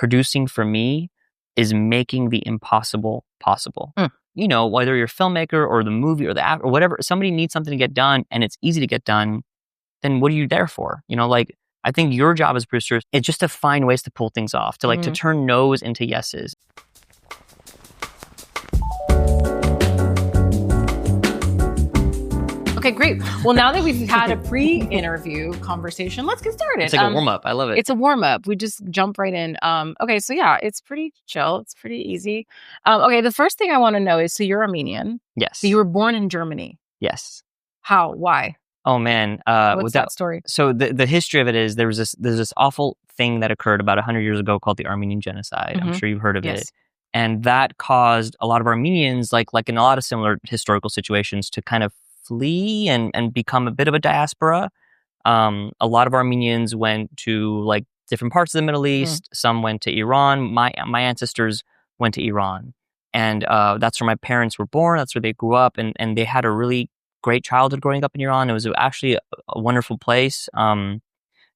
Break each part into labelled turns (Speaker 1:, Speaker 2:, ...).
Speaker 1: producing for me is making the impossible possible. You know, whether you're a filmmaker or the movie or the app or whatever, somebody needs something to get done and it's easy to get done, then what are you there for? You know, like, I think your job as a producer is just to find ways to pull things off, to like to turn no's into yeses.
Speaker 2: Okay, great. Well, now that we've had a pre-interview conversation, let's get started.
Speaker 1: It's like a warm-up. I love it.
Speaker 2: It's a warm-up. We just jump right in. Okay, so yeah, it's pretty chill. It's pretty easy. Okay, the first thing I want to know is, so you're Armenian.
Speaker 1: Yes.
Speaker 2: So you were born in Germany.
Speaker 1: Yes.
Speaker 2: How? Why?
Speaker 1: Oh man.
Speaker 2: What's that story?
Speaker 1: So the history of it is there's this awful thing that occurred about 100 years ago called the Armenian Genocide. I'm sure you've heard of it. And that caused a lot of Armenians, like in a lot of similar historical situations, to kind of flee and become a bit of a diaspora. A lot of Armenians went to like different parts of the Middle East. Some went to Iran. My ancestors went to Iran. And that's where my parents were born. That's where they grew up. And they had a really great childhood growing up in Iran. It was actually a wonderful place. And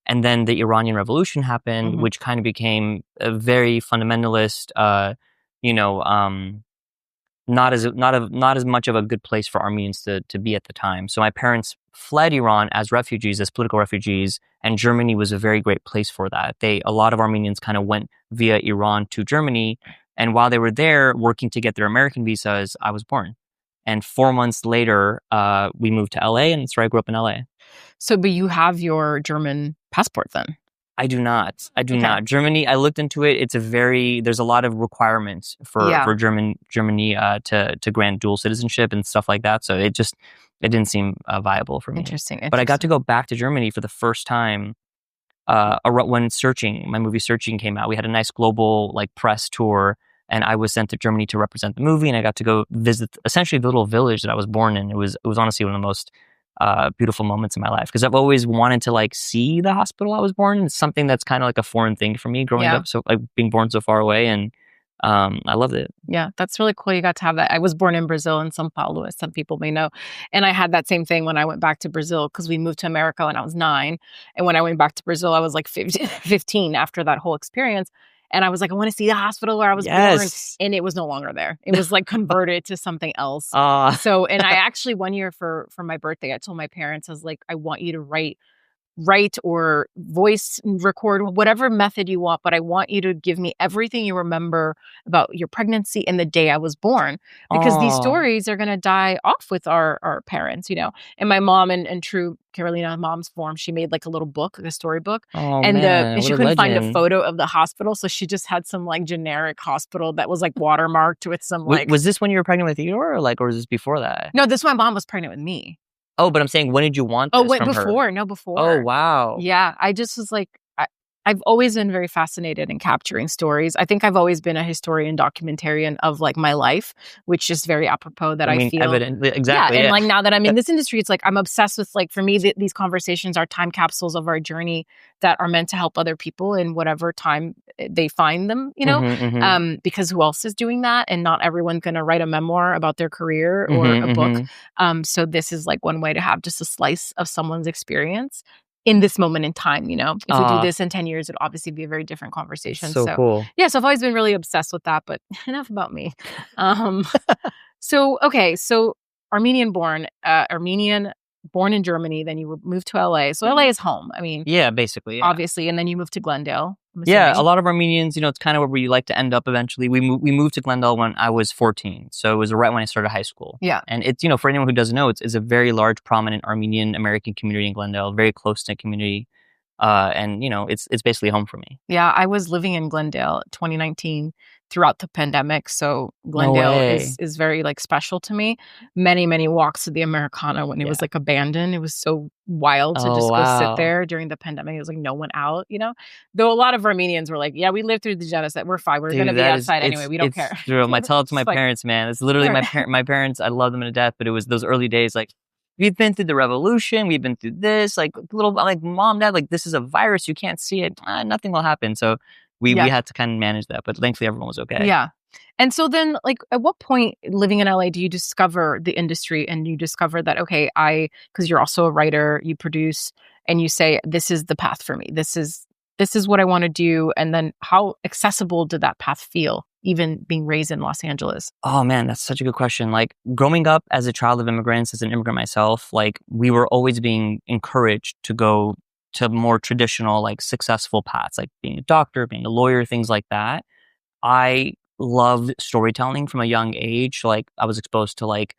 Speaker 1: then the Iranian Revolution happened, which kind of became a very fundamentalist, not as much of a good place for Armenians to be at the time. So my parents fled Iran as refugees, as political refugees, and Germany was a very great place for that. A lot of Armenians kind of went via Iran to Germany, and while they were there working to get their American visas, I was born. And 4 months later, we moved to LA, and that's where I grew up in LA.
Speaker 2: So, but you have your German passport then?
Speaker 1: I do not. Not. Germany, I looked into it. There's a lot of requirements for Germany to grant dual citizenship and stuff like that. So it didn't seem viable for me.
Speaker 2: Interesting.
Speaker 1: But I got to go back to Germany for the first time when my movie Searching came out. We had a nice global like press tour, and I was sent to Germany to represent the movie, and I got to go visit essentially the little village that I was born in. It was honestly one of the most beautiful moments in my life, because I've always wanted to like see the hospital I was born in. It's something that's kind of like a foreign thing for me growing up, so like being born so far away, and I loved it. Yeah,
Speaker 2: that's really cool. You got to have that. I was born in Brazil, in São Paulo, as some people may know, and I had that same thing when I went back to Brazil, because we moved to America when I was 9, and when I went back to Brazil, I was like 15 after that whole experience. And I was like, I want to see the hospital where I was born. And it was no longer there. It was like converted to something else. So, and I actually, one year for my birthday, I told my parents, I was like, I want you to write or voice record, whatever method you want, but I want you to give me everything you remember about your pregnancy and the day I was born, because these stories are going to die off with our parents, you know. And my mom, in true Carolina mom's form, she made like a little book, like a storybook, and she couldn't find a photo of the hospital, so she just had some like generic hospital that was like watermarked with some like.
Speaker 1: Was this when you were pregnant with Theodore, or was this before that?
Speaker 2: No, this when my mom was pregnant with me.
Speaker 1: Oh, but I'm saying, when did you want this from
Speaker 2: before.
Speaker 1: her?
Speaker 2: No, before.
Speaker 1: Oh, wow.
Speaker 2: Yeah, I just was like, I've always been very fascinated in capturing stories. I think I've always been a historian, documentarian of like my life, which is very apropos that I feel.
Speaker 1: Evident. Exactly.
Speaker 2: Yeah, and like now that I'm in this industry, it's like I'm obsessed with, like, for me, these conversations are time capsules of our journey that are meant to help other people in whatever time they find them, you know, because who else is doing that? And not everyone's going to write a memoir about their career or a book. So this is like one way to have just a slice of someone's experience in this moment in time, you know. If we do this in 10 years, it'd obviously be a very different conversation.
Speaker 1: So cool.
Speaker 2: Yeah, so I've always been really obsessed with that, but enough about me. So Armenian born in Germany, then you moved to LA. So LA is home. I mean,
Speaker 1: yeah, basically, yeah.
Speaker 2: Obviously, and then you moved to Glendale.
Speaker 1: Yeah, a lot of Armenians, you know, it's kind of where we like to end up eventually. We moved to Glendale when I was 14, so it was right when I started high school.
Speaker 2: Yeah,
Speaker 1: and it's, you know, for anyone who doesn't know, it's a very large, prominent Armenian-American community in Glendale, very close-knit community, and you know, it's basically home for me.
Speaker 2: Yeah, I was living in Glendale 2019 throughout the pandemic, so Glendale is very like special to me. Many walks to the Americana when it was like abandoned. It was so wild to just go sit there during the pandemic. It was like no one out, you know. Though a lot of Armenians were like, "Yeah, we lived through the genocide. We're fine. We're going to be outside anyway. We don't care."
Speaker 1: True. I tell it to my parents, man. It's literally my parents. I love them to death, but it was those early days, like, we've been through the revolution. We've been through this, like, little, like, mom, dad, like, this is a virus. You can't see it. Nothing will happen. So we had to kind of manage that, but thankfully everyone was okay.
Speaker 2: Yeah. And so then, like, at what point living in LA do you discover the industry and you discover that, okay, because you're also a writer, you produce, and you say, this is the path for me. This is this is what I want to do? And then how accessible did that path feel, even being raised in Los Angeles?
Speaker 1: Oh man, that's such a good question. Like growing up as a child of immigrants, as an immigrant myself, like we were always being encouraged to go to more traditional, like successful paths, like being a doctor, being a lawyer, things like that. I loved storytelling from a young age. Like I was exposed to like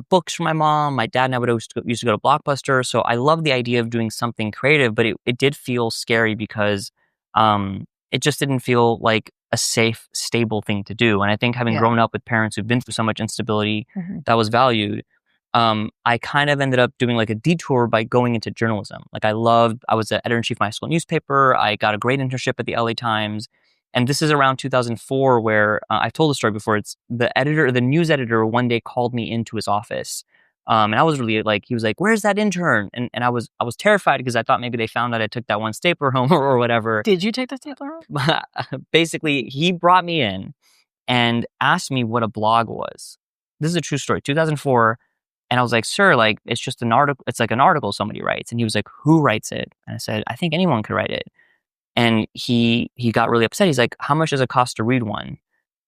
Speaker 1: books from my mom. My dad and I would always used to go to Blockbuster. So I love the idea of doing something creative, but it did feel scary because it just didn't feel like a safe, stable thing to do. And I think having grown up with parents who've been through so much instability, that was valued. I kind of ended up doing like a detour by going into journalism. Like I was the editor-in-chief of my school newspaper. I got a great internship at the LA Times. And this is around 2004 where I've told the story before. It's the news editor one day called me into his office. And I was really like, he was like, "Where's that intern?" And I was terrified because I thought maybe they found out I took that one stapler home or whatever.
Speaker 2: Did you take the stapler home?
Speaker 1: Basically, he brought me in and asked me what a blog was. This is a true story, 2004. And I was like, "Sir, like, it's just an article. It's like an article somebody writes." And he was like, "Who writes it?" And I said, "I think anyone could write it." And he got really upset. He's like, "How much does it cost to read one?"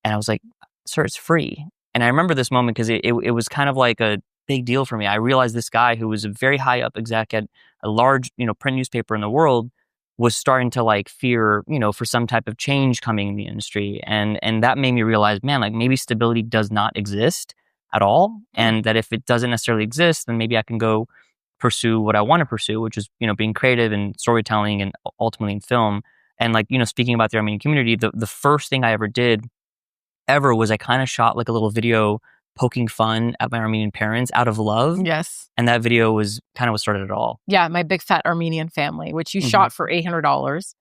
Speaker 1: And I was like, "Sir, it's free." And I remember this moment because it was kind of like a big deal for me. I realized this guy who was a very high up exec at a large, print newspaper in the world was starting to like fear, for some type of change coming in the industry. And that made me realize, man, like maybe stability does not exist at all. And that if it doesn't necessarily exist, then maybe I can go pursue what I want to pursue, which is, being creative and storytelling and ultimately in film. And like, speaking about the Armenian community, the first thing I ever did was I kind of shot like a little video poking fun at my Armenian parents out of love.
Speaker 2: Yes.
Speaker 1: And that video was kind of what started it all.
Speaker 2: Yeah, My Big Fat Armenian Family, which you shot for $800.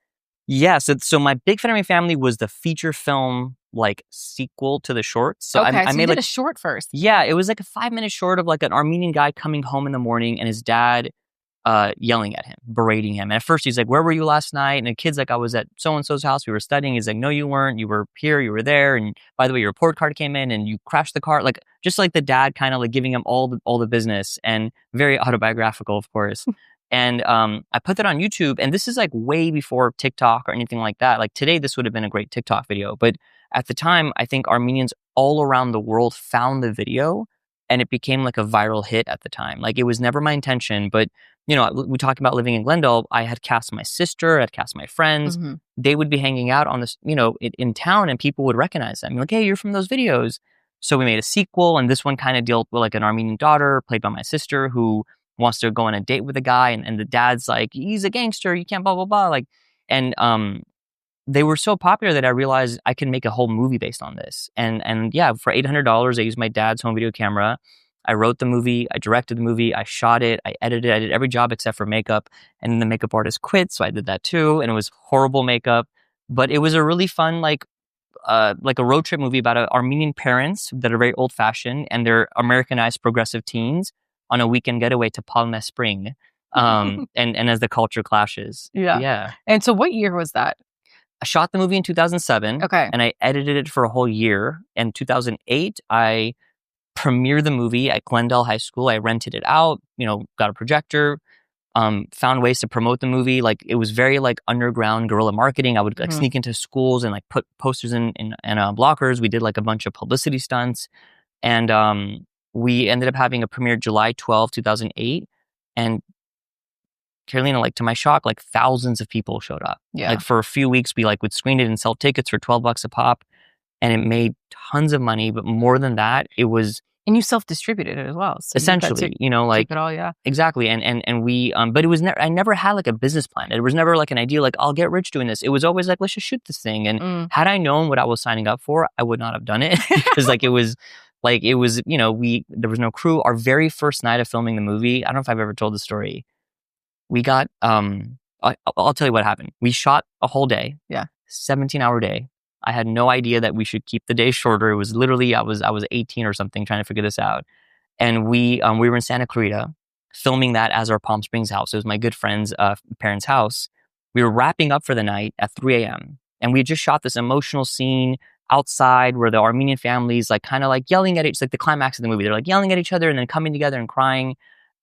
Speaker 1: Yeah, so My Big Fat Armenian Family was the feature film like sequel to the short. So
Speaker 2: okay,
Speaker 1: I
Speaker 2: so
Speaker 1: made
Speaker 2: you did
Speaker 1: like
Speaker 2: a short first.
Speaker 1: Yeah, it was like a 5-minute short of like an Armenian guy coming home in the morning and his dad yelling at him, berating him. And at first he's like, "Where were you last night?" And the kid's like, "I was at so-and-so's house. We were studying." He's like, "No, you weren't. You were here. You were there. And by the way, your report card came in and you crashed the car." Like, just like the dad kind of like giving him all the business, and very autobiographical, of course. And I put that on YouTube. And this is like way before TikTok or anything like that. Like today, this would have been a great TikTok video. But at the time, I think Armenians all around the world found the video and it became like a viral hit at the time. Like it was never my intention, but we talk about living in Glendale. I had cast my sister, I'd cast my friends. They would be hanging out on this, in town, and people would recognize them. Like, "Hey, you're from those videos." So we made a sequel, and this one kind of dealt with like an Armenian daughter played by my sister who wants to go on a date with a guy, and the dad's like, "He's a gangster, you can't blah blah blah." Like, and they were so popular that I realized I could make a whole movie based on this. And yeah, for $800, I used my dad's home video camera. I wrote the movie, I directed the movie, I shot it, I edited it, I did every job except for makeup. And then the makeup artist quit, so I did that too. And it was horrible makeup. But it was a really fun, like a road trip movie about Armenian parents that are very old fashioned and they're Americanized progressive teens on a weekend getaway to Palma Spring. And as the culture clashes.
Speaker 2: Yeah. And so what year was that?
Speaker 1: I shot the movie in 2007.
Speaker 2: Okay.
Speaker 1: And I edited it for a whole year. In 2008, I premiered the movie at Glendale High School. I rented it out, got a projector, found ways to promote the movie. Like it was very like underground guerrilla marketing. I would like sneak into schools and like put posters in blockers. We did like a bunch of publicity stunts. And we ended up having a premiere July 12, 2008. And Carolina, like to my shock, like thousands of people showed up.
Speaker 2: Yeah.
Speaker 1: Like for a few weeks, we like would screen it and sell tickets for $12 a pop. And it made tons of money, but more than that, it was...
Speaker 2: And you self-distributed it as well. So
Speaker 1: essentially, like...
Speaker 2: Keep it all, yeah.
Speaker 1: Exactly. And we... but it was I never had like a business plan. There was never like an idea like, I'll get rich doing this. It was always like, let's just shoot this thing. And had I known what I was signing up for, I would not have done it. Because there was no crew. Our very first night of filming the movie, I don't know if I've ever told the story. We got... I'll tell you what happened. We shot a whole day.
Speaker 2: Yeah.
Speaker 1: 17-hour day. I had no idea that we should keep the day shorter. It was literally, I was 18 or something trying to figure this out. And we were in Santa Clarita filming that as our Palm Springs house. It was my good friend's parents' house. We were wrapping up for the night at 3 a.m. And we had just shot this emotional scene outside where the Armenian families like kind of like yelling at it's like the climax of the movie. They're like yelling at each other and then coming together and crying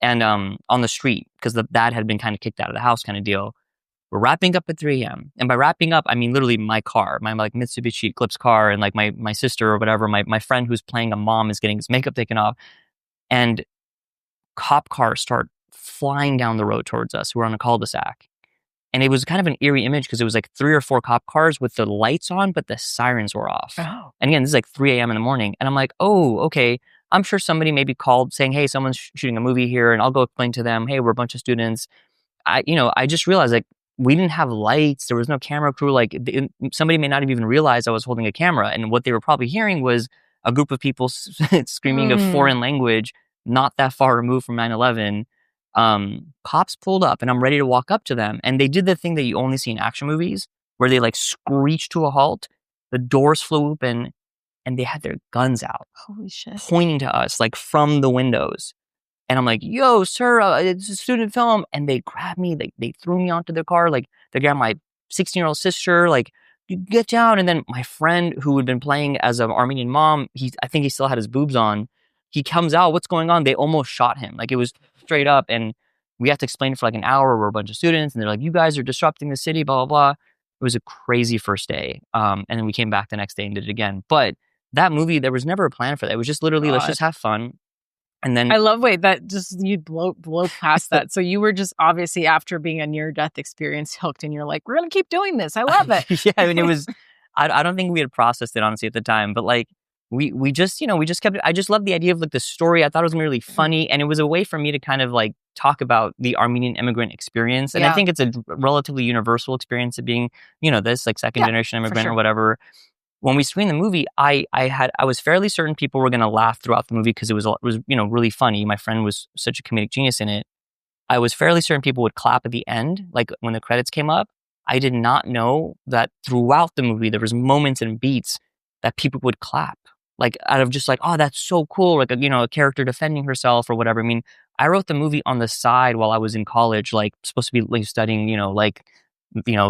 Speaker 1: and on the street because the dad had been kind of kicked out of the house kind of deal. We're wrapping up at 3 a.m. And by wrapping up, I mean literally my car, my like Mitsubishi Eclipse car, and like my sister or whatever, my friend who's playing a mom is getting his makeup taken off. And cop cars start flying down the road towards us. We're on a cul-de-sac. And it was kind of an eerie image because it was like 3 or 4 cop cars with the lights on, but the sirens were off.
Speaker 2: Oh.
Speaker 1: And again, this is like 3 a.m. in the morning. And I'm like, oh, okay. I'm sure somebody maybe called saying, hey, someone's shooting a movie here. And I'll go explain to them, hey, we're a bunch of students. I just realized like we didn't have lights. There was no camera crew. Like somebody may not have even realized I was holding a camera. And what they were probably hearing was a group of people screaming a foreign language not that far removed from 9/11. Cops pulled up and I'm ready to walk up to them. And they did the thing that you only see in action movies where they like screech to a halt. The doors flew open and they had their guns out.
Speaker 2: Holy shit.
Speaker 1: Pointing to us like from the windows. And I'm like, yo, sir, it's a student film. And they grabbed me. They threw me onto their car. Like they grabbed my 16-year-old sister. Like, you get down. And then my friend who had been playing as an Armenian mom, I think he still had his boobs on. He comes out. What's going on? They almost shot him. Like it was straight up. And we had to explain it for like an hour. We're a bunch of students. And they're like, you guys are disrupting the city, blah, blah, blah. It was a crazy first day. And then we came back the next day and did it again. But that movie, there was never a plan for that. It was just literally, let's just have fun. And then
Speaker 2: I love that just you blow past that. So you were just obviously after being a near-death experience hooked and you're like, we're going to keep doing this. I love it.
Speaker 1: Yeah, I mean, it was, I don't think we had processed it honestly at the time, but like we just kept it. I just loved the idea of like the story. I thought it was really funny. And it was a way for me to kind of like talk about the Armenian immigrant experience. And I think it's a relatively universal experience of being, this like second generation immigrant or whatever. When we screened the movie, I was fairly certain people were going to laugh throughout the movie because it was really funny. My friend was such a comedic genius in it. I was fairly certain people would clap at the end, like when the credits came up. I did not know that throughout the movie there was moments and beats that people would clap, like out of just like, oh, that's so cool, like a character defending herself or whatever. I mean, I wrote the movie on the side while I was in college, like supposed to be like studying,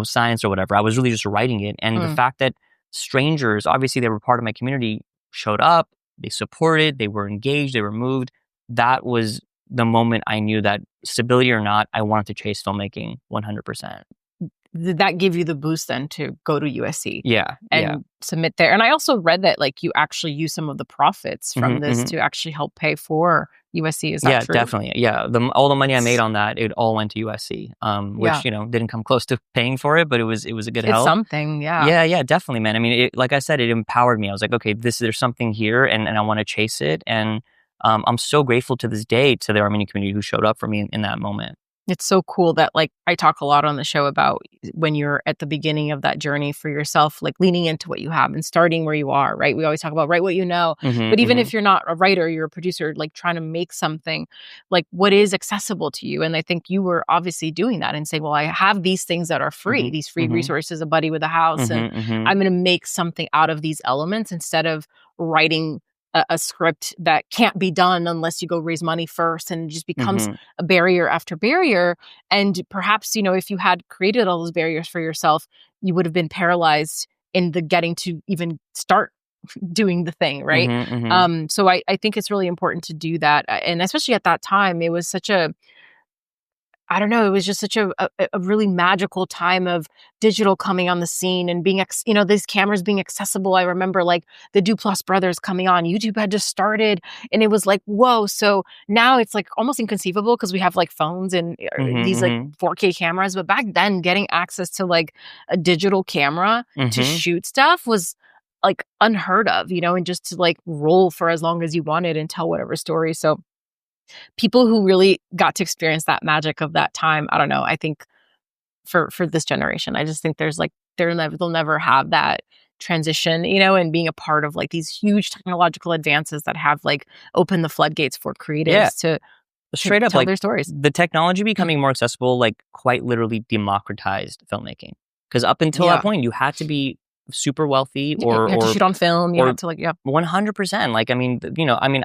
Speaker 1: science or whatever. I was really just writing it, and the fact that strangers, obviously they were part of my community, showed up, they supported, they were engaged, they were moved. That was the moment I knew that, stability or not, I wanted to chase filmmaking 100%.
Speaker 2: Did that give you the boost then to go to USC?
Speaker 1: Yeah.
Speaker 2: And submit there? And I also read that like you actually use some of the profits from this to actually help pay for USC. Is that true?
Speaker 1: Yeah, definitely. Yeah. All the money I made on that, it all went to USC, which, didn't come close to paying for it, but it was a good help.
Speaker 2: It's something, yeah.
Speaker 1: Yeah, definitely, man. I mean, like I said, it empowered me. I was like, okay, there's something here and I want to chase it. And I'm so grateful to this day to the Armenian community who showed up for me in that moment.
Speaker 2: It's so cool that like I talk a lot on the show about when you're at the beginning of that journey for yourself, like leaning into what you have and starting where you are, right? We always talk about write what you know, but even if you're not a writer, you're a producer, like trying to make something, like what is accessible to you. And I think you were obviously doing that and saying, well, I have these things that are free, these free resources, a buddy with a house, and I'm going to make something out of these elements instead of writing a script that can't be done unless you go raise money first, and it just becomes a barrier after barrier. And perhaps, if you had created all those barriers for yourself, you would have been paralyzed in the getting to even start doing the thing, right? So I think it's really important to do that. And especially at that time, it was such a, I don't know, it was just such a really magical time of digital coming on the scene and being, these cameras being accessible. I remember like the Duplass brothers coming on, YouTube had just started, and it was like, whoa. So now it's like almost inconceivable because we have like phones and these like 4K cameras. But back then, getting access to like a digital camera to shoot stuff was like unheard of, and just to like roll for as long as you wanted and tell whatever story. So people who really got to experience that magic of that time, I don't know, I think for this generation, I just think there's like, they'll never have that transition, and being a part of like these huge technological advances that have like opened the floodgates for creatives to straight up tell like their stories.
Speaker 1: The technology becoming more accessible, like quite literally democratized filmmaking. Because up until that point, you had to be super wealthy or
Speaker 2: you have to shoot on film, you have to like
Speaker 1: 100%. Like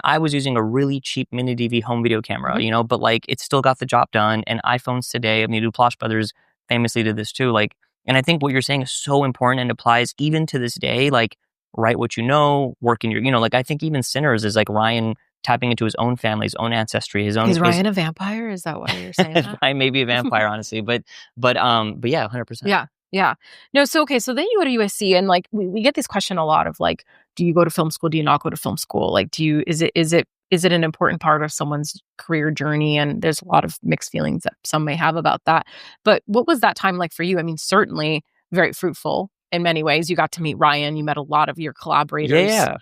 Speaker 1: I was using a really cheap mini DV home video camera, but like it still got the job done. And iPhones today, the Duplass brothers famously did this too. Like, and I think what you're saying is so important and applies even to this day. Like, write what you know, work in your, like I think even Sinners is like Ryan tapping into his own family, his own ancestry, his own.
Speaker 2: Is Ryan a vampire? Is that why you're saying that?
Speaker 1: Ryan may be a vampire, honestly, but yeah, 100%.
Speaker 2: Yeah. No, so okay, so then you go to USC, and like we get this question a lot of like, do you go to film school? Do you not go to film school? Like, is it an important part of someone's career journey? And there's a lot of mixed feelings that some may have about that. But what was that time like for you? I mean, certainly very fruitful in many ways. You got to meet Ryan. You met a lot of your collaborators.
Speaker 1: Yeah.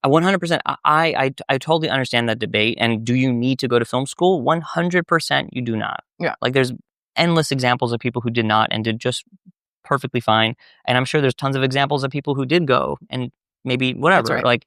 Speaker 1: 100%. I totally understand that debate. And do you need to go to film school? 100% you do not.
Speaker 2: Yeah.
Speaker 1: Like there's endless examples of people who did not and did just perfectly fine. And I'm sure there's tons of examples of people who did go and maybe whatever.
Speaker 2: That's right.
Speaker 1: Like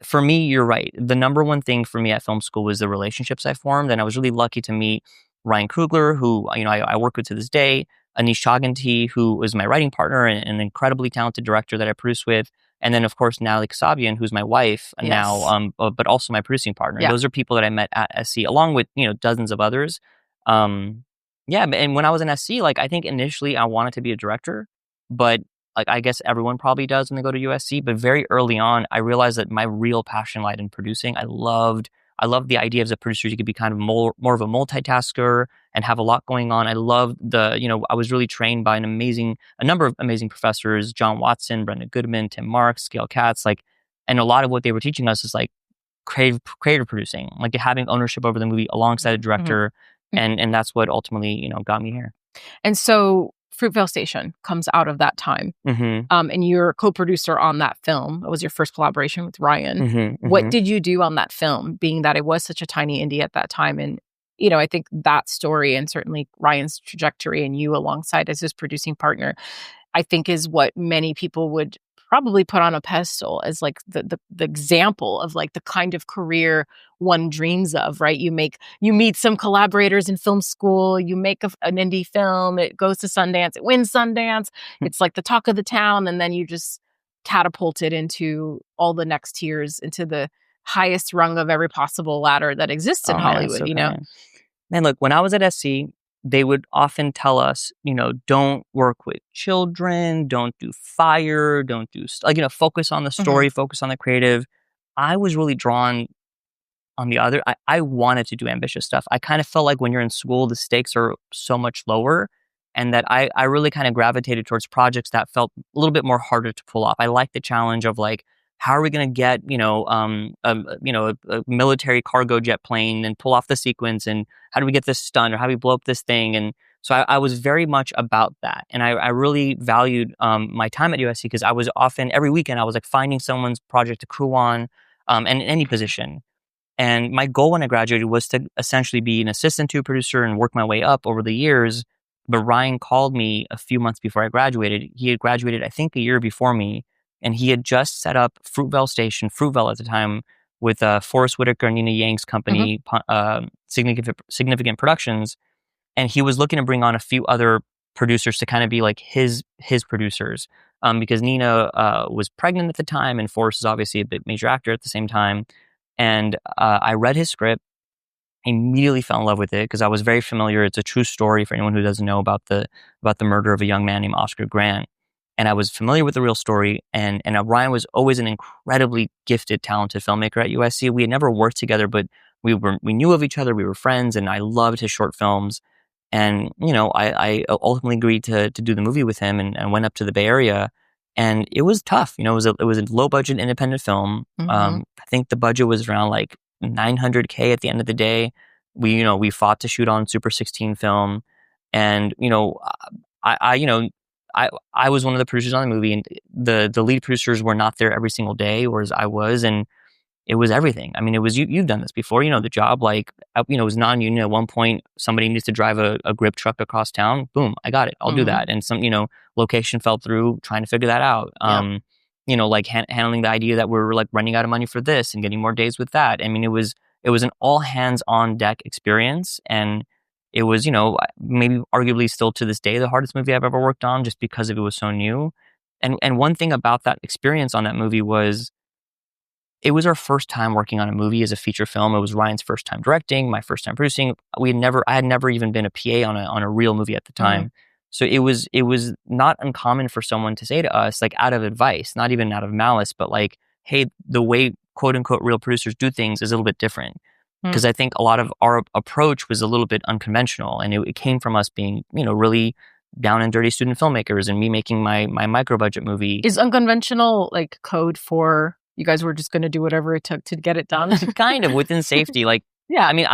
Speaker 1: for me, you're right. The number one thing for me at film school was the relationships I formed. And I was really lucky to meet Ryan Coogler, who, I work with to this day, Anish Chaganty, who was my writing partner and an incredibly talented director that I produced with. And then, of course, Natalie Kasabian, who's my wife now, but also my producing partner. Yeah. Those are people that I met at SC, along with, dozens of others. And when I was in SC, like, I think initially I wanted to be a director, but like, I guess everyone probably does when they go to USC. But very early on, I realized that my real passion lied in producing. I loved the idea as a producer, you could be kind of more of a multitasker and have a lot going on. I loved I was really trained by a number of amazing professors, John Watson, Brenda Goodman, Tim Marks, Gail Katz, and a lot of what they were teaching us is like creative producing, like having ownership over the movie alongside a director. Mm-hmm. And that's what ultimately, got me here.
Speaker 2: And so Fruitvale Station comes out of that time.
Speaker 1: Mm-hmm.
Speaker 2: And you're a co-producer on that film. That was your first collaboration with Ryan. Mm-hmm. What did you do on that film, being that it was such a tiny indie at that time? And, I think that story and certainly Ryan's trajectory and you alongside as his producing partner, I think is what many people would probably put on a pedestal as like the example of like the kind of career one dreams of, right? You meet some collaborators in film school, you make an indie film, it goes to Sundance, it wins Sundance, it's like the talk of the town, and then you just catapult it into all the next tiers, into the highest rung of every possible ladder that exists in Hollywood,
Speaker 1: Man, look, when I was at SC, they would often tell us, don't work with children, don't do fire, don't do, focus on the story, focus on the creative. I was really drawn on the other. I wanted to do ambitious stuff. I kind of felt like when you're in school, the stakes are so much lower, and that I really kind of gravitated towards projects that felt a little bit more harder to pull off. I like the challenge of like, how are we going to get, a military cargo jet plane and pull off the sequence? And how do we get this stunt, or how do we blow up this thing? And so I was very much about that. And I really valued my time at USC because I was often, every weekend, I was like finding someone's project to crew on and in any position. And my goal when I graduated was to essentially be an assistant to a producer and work my way up over the years. But Ryan called me a few months before I graduated. He had graduated, I think, a year before me. And he had just set up Fruitvale at the time, with Forrest Whitaker and Nina Yang's company, Significant Productions. And he was looking to bring on a few other producers to kind of be like his producers. Because Nina was pregnant at the time, and Forrest is obviously a big major actor at the same time. And I read his script, immediately fell in love with it because I was very familiar. It's a true story for anyone who doesn't know about the murder of a young man named Oscar Grant. And I was familiar with the real story. And Ryan was always an incredibly gifted, talented filmmaker at USC. We had never worked together, but we knew of each other. We were friends, and I loved his short films. And, I ultimately agreed to do the movie with him and went up to the Bay Area. And it was tough. It was a low budget independent film. I think the budget was around like $900K at the end of the day. We fought to shoot on Super 16 film. And, I was one of the producers on the movie, and the lead producers were not there every single day, whereas I was, and it was everything. I mean, it was, you've done this before, the job, like, it was non-union. At one point, somebody needs to drive a grip truck across town. Boom, I got it. I'll do that. And some, location fell through, trying to figure that out. Like handling the idea that we're like running out of money for this and getting more days with that. I mean, it was an all hands on deck experience, and it was, maybe arguably still to this day, the hardest movie I've ever worked on, just because it was so new. And one thing about that experience on that movie was, it was our first time working on a movie as a feature film. It was Ryan's first time directing, my first time producing. I had never even been a PA on a real movie at the time. So it was not uncommon for someone to say to us, like, out of advice, not even out of malice, but like, hey, the way quote unquote real producers do things is a little bit different. Because I think a lot of our approach was a little bit unconventional, and it came from us being, really down and dirty student filmmakers, and me making my micro budget movie.
Speaker 2: Is unconventional like code for you guys were just going to do whatever it took to get it done?
Speaker 1: Kind of within safety, like. Yeah, I mean,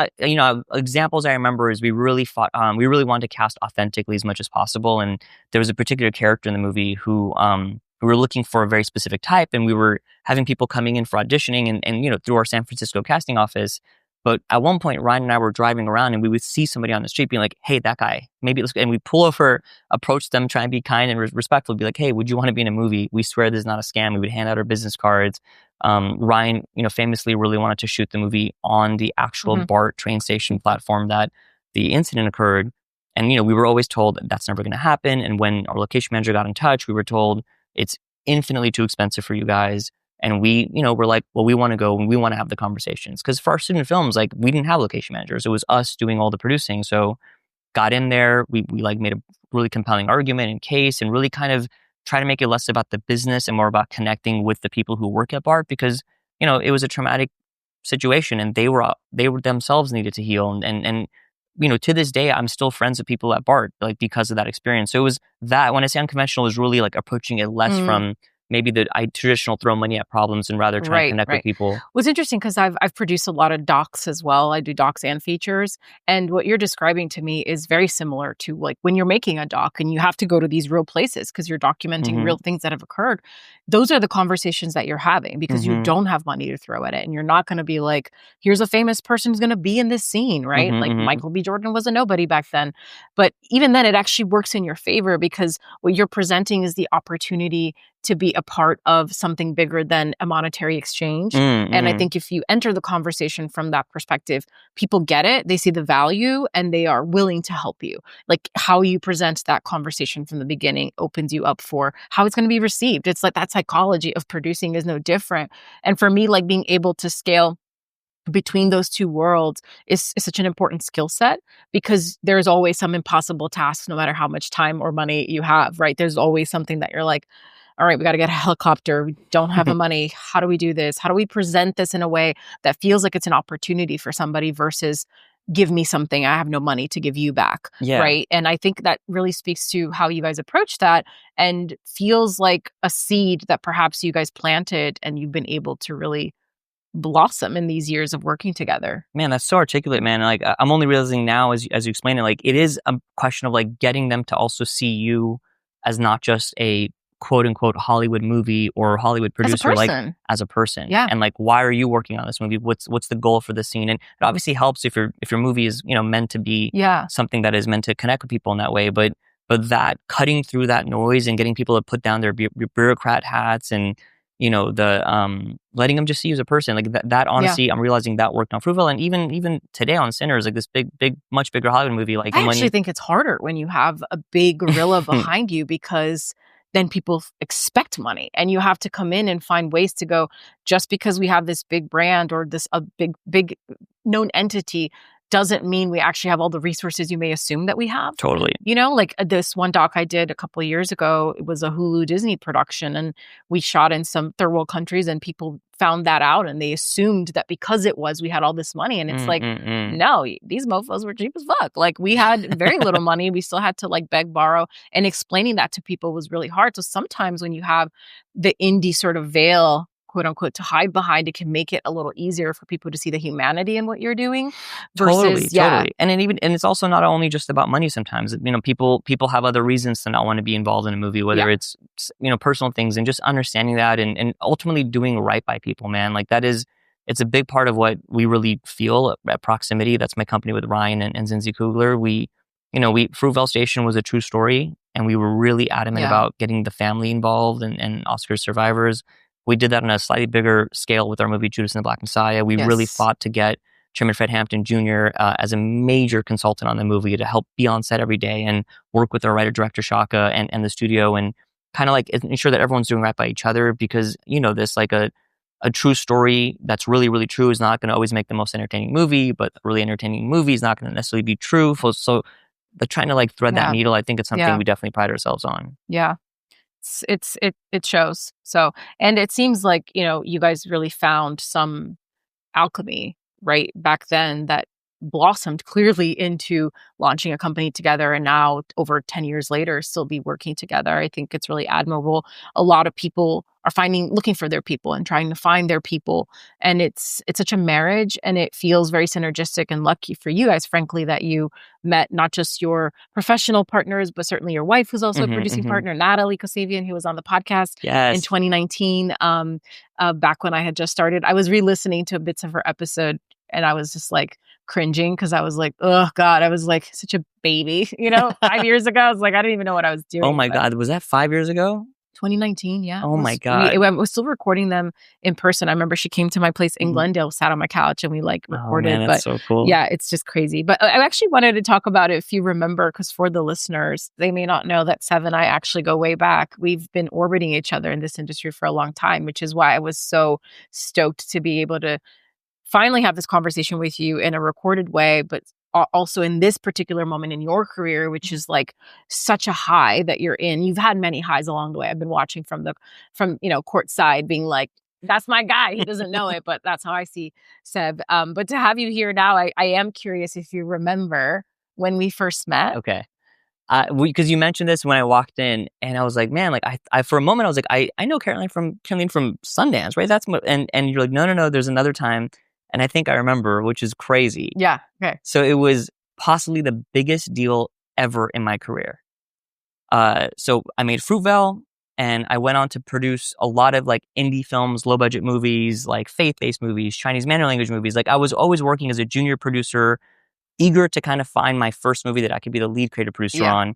Speaker 1: examples I remember is we really wanted to cast authentically as much as possible, and there was a particular character in the movie who we were looking for a very specific type, and we were having people coming in for auditioning, and through our San Francisco casting office. But at one point, Ryan and I were driving around, and we would see somebody on the street being like, "Hey, that guy, maybe let's," and we pull over, approach them, try and be kind and respectful, be like, "Hey, would you want to be in a movie? We swear this is not a scam." We would hand out our business cards. Ryan, famously really wanted to shoot the movie on the actual BART train station platform that the incident occurred. And, we were always told that's never going to happen. And when our location manager got in touch, we were told it's infinitely too expensive for you guys. And we, we're like, well, we want to go and we want to have the conversations. Because for our student films, like, we didn't have location managers. It was us doing all the producing. So got in there, we like made a really compelling argument and case, and really kind of try to make it less about the business and more about connecting with the people who work at BART, because, it was a traumatic situation, and they were themselves needed to heal. And to this day, I'm still friends with people at BART, like, because of that experience. So it was that, when I say unconventional, is really like approaching it less from maybe I traditional throw money at problems, and rather try to connect with people.
Speaker 2: Well, it's interesting because I've produced a lot of docs as well. I do docs and features. And what you're describing to me is very similar to like when you're making a doc and you have to go to these real places because you're documenting real things that have occurred. Those are the conversations that you're having because you don't have money to throw at it. And you're not going to be like, here's a famous person who's going to be in this scene, right? Like Michael B. Jordan was a nobody back then. But even then, it actually works in your favor because what you're presenting is the opportunity to be a part of something bigger than a monetary exchange. And I think if you enter the conversation from that perspective, people get it, they see the value, and they are willing to help you. Like how you present that conversation from the beginning opens you up for how it's going to be received. It's like that psychology of producing is no different. And for me, like being able to scale between those two worlds is such an important skill set because there's always some impossible tasks, no matter how much time or money you have, right? There's always something that you're like, all right, we got to get a helicopter. We don't have the money. How do we do this? How do we present this in a way that feels like it's an opportunity for somebody versus give me something, I have no money to give you back, right? And I think that really speaks to how you guys approach that and feels like a seed that perhaps you guys planted and you've been able to really blossom in these years of working together.
Speaker 1: Man, that's so articulate, man. Like I'm only realizing now as you explain it, like it is a question of like getting them to also see you as not just a quote unquote Hollywood movie or Hollywood producer, like as a person.
Speaker 2: Yeah.
Speaker 1: And like, why are you working on this movie? What's the goal for the scene? And it obviously helps if your movie is, meant to be something that is meant to connect with people in that way. But that cutting through that noise and getting people to put down their bureaucrat hats and, letting them just see you as a person, like that honestly, I'm realizing that worked on Fruitvale, and even today on Sinners, like this big, much bigger Hollywood movie. Like
Speaker 2: I actually think it's harder when you have a big gorilla behind you because then people expect money and you have to come in and find ways to go, just because we have this big brand or this a big known entity doesn't mean we actually have all the resources you may assume that we have.
Speaker 1: Totally.
Speaker 2: Like this one doc I did a couple of years ago, it was a Hulu Disney production and we shot in some third world countries and people found that out and they assumed that because we had all this money. And it's no, these mofos were cheap as fuck. Like we had very little money. We still had to like beg, borrow, and explaining that to people was really hard. So sometimes when you have the indie sort of veil, quote unquote, to hide behind, it can make it a little easier for people to see the humanity in what you're doing. Versus,
Speaker 1: totally. And it's also not only just about money. Sometimes, people have other reasons to not want to be involved in a movie, whether it's, personal things, and just understanding that and ultimately doing right by people, man. Like it's a big part of what we really feel at Proximity. That's my company with Ryan and Zinzi Coogler. Fruitvale Station was a true story, and we were really adamant about getting the family involved and Oscar survivors. We did that on a slightly bigger scale with our movie Judas and the Black Messiah. We really fought to get Chairman Fred Hampton Jr. As a major consultant on the movie to help be on set every day and work with our writer-director Shaka and the studio and kind of like ensure that everyone's doing right by each other, because this like a true story that's really, really true is not going to always make the most entertaining movie, but a really entertaining movie is not going to necessarily be true. So trying to like thread that needle, I think it's something we definitely pride ourselves on.
Speaker 2: Yeah. it shows. So, and it seems like, you guys really found some alchemy right back then that blossomed clearly into launching a company together, and now over 10 years later still be working together. I think it's really admirable. A lot of people are looking for their people and trying to find their people, and it's such a marriage, and it feels very synergistic, and lucky for you guys, frankly, that you met not just your professional partners, but certainly your wife, who's also a producing partner, Natalie Kosavian, who was on the podcast in 2019, back when I had just started. I was re-listening to bits of her episode, and I was just like cringing because I was like, oh God, I was like such a baby, 5 years ago. I was like, I didn't even know what I was doing.
Speaker 1: Oh my God. Was that 5 years ago?
Speaker 2: 2019, yeah.
Speaker 1: Oh my God.
Speaker 2: I was still recording them in person. I remember she came to my place in Glendale, sat on my couch, and we recorded.
Speaker 1: Oh man, that's so cool.
Speaker 2: Yeah, it's just crazy. But I actually wanted to talk about it, if you remember, because for the listeners, they may not know that Sev and I actually go way back. We've been orbiting each other in this industry for a long time, which is why I was so stoked to be able to finally have this conversation with you in a recorded way, but also in this particular moment in your career, which is like such a high that you're in. You've had many highs along the way. I've been watching from courtside, being like, that's my guy. He doesn't know it, but that's how I see Sev. But to have you here now, I am curious if you remember when we first met.
Speaker 1: Okay. Because you mentioned this when I walked in, and I was like, man, like I for a moment I was like, I know Caroline from Sundance, right? That's and you're like, no, there's another time. And I think I remember, which is crazy.
Speaker 2: Yeah. Okay.
Speaker 1: So it was possibly the biggest deal ever in my career. So I made Fruitvale, and I went on to produce a lot of like indie films, low budget movies, like faith-based movies, Chinese Mandarin language movies. Like I was always working as a junior producer, eager to kind of find my first movie that I could be the lead creative producer on.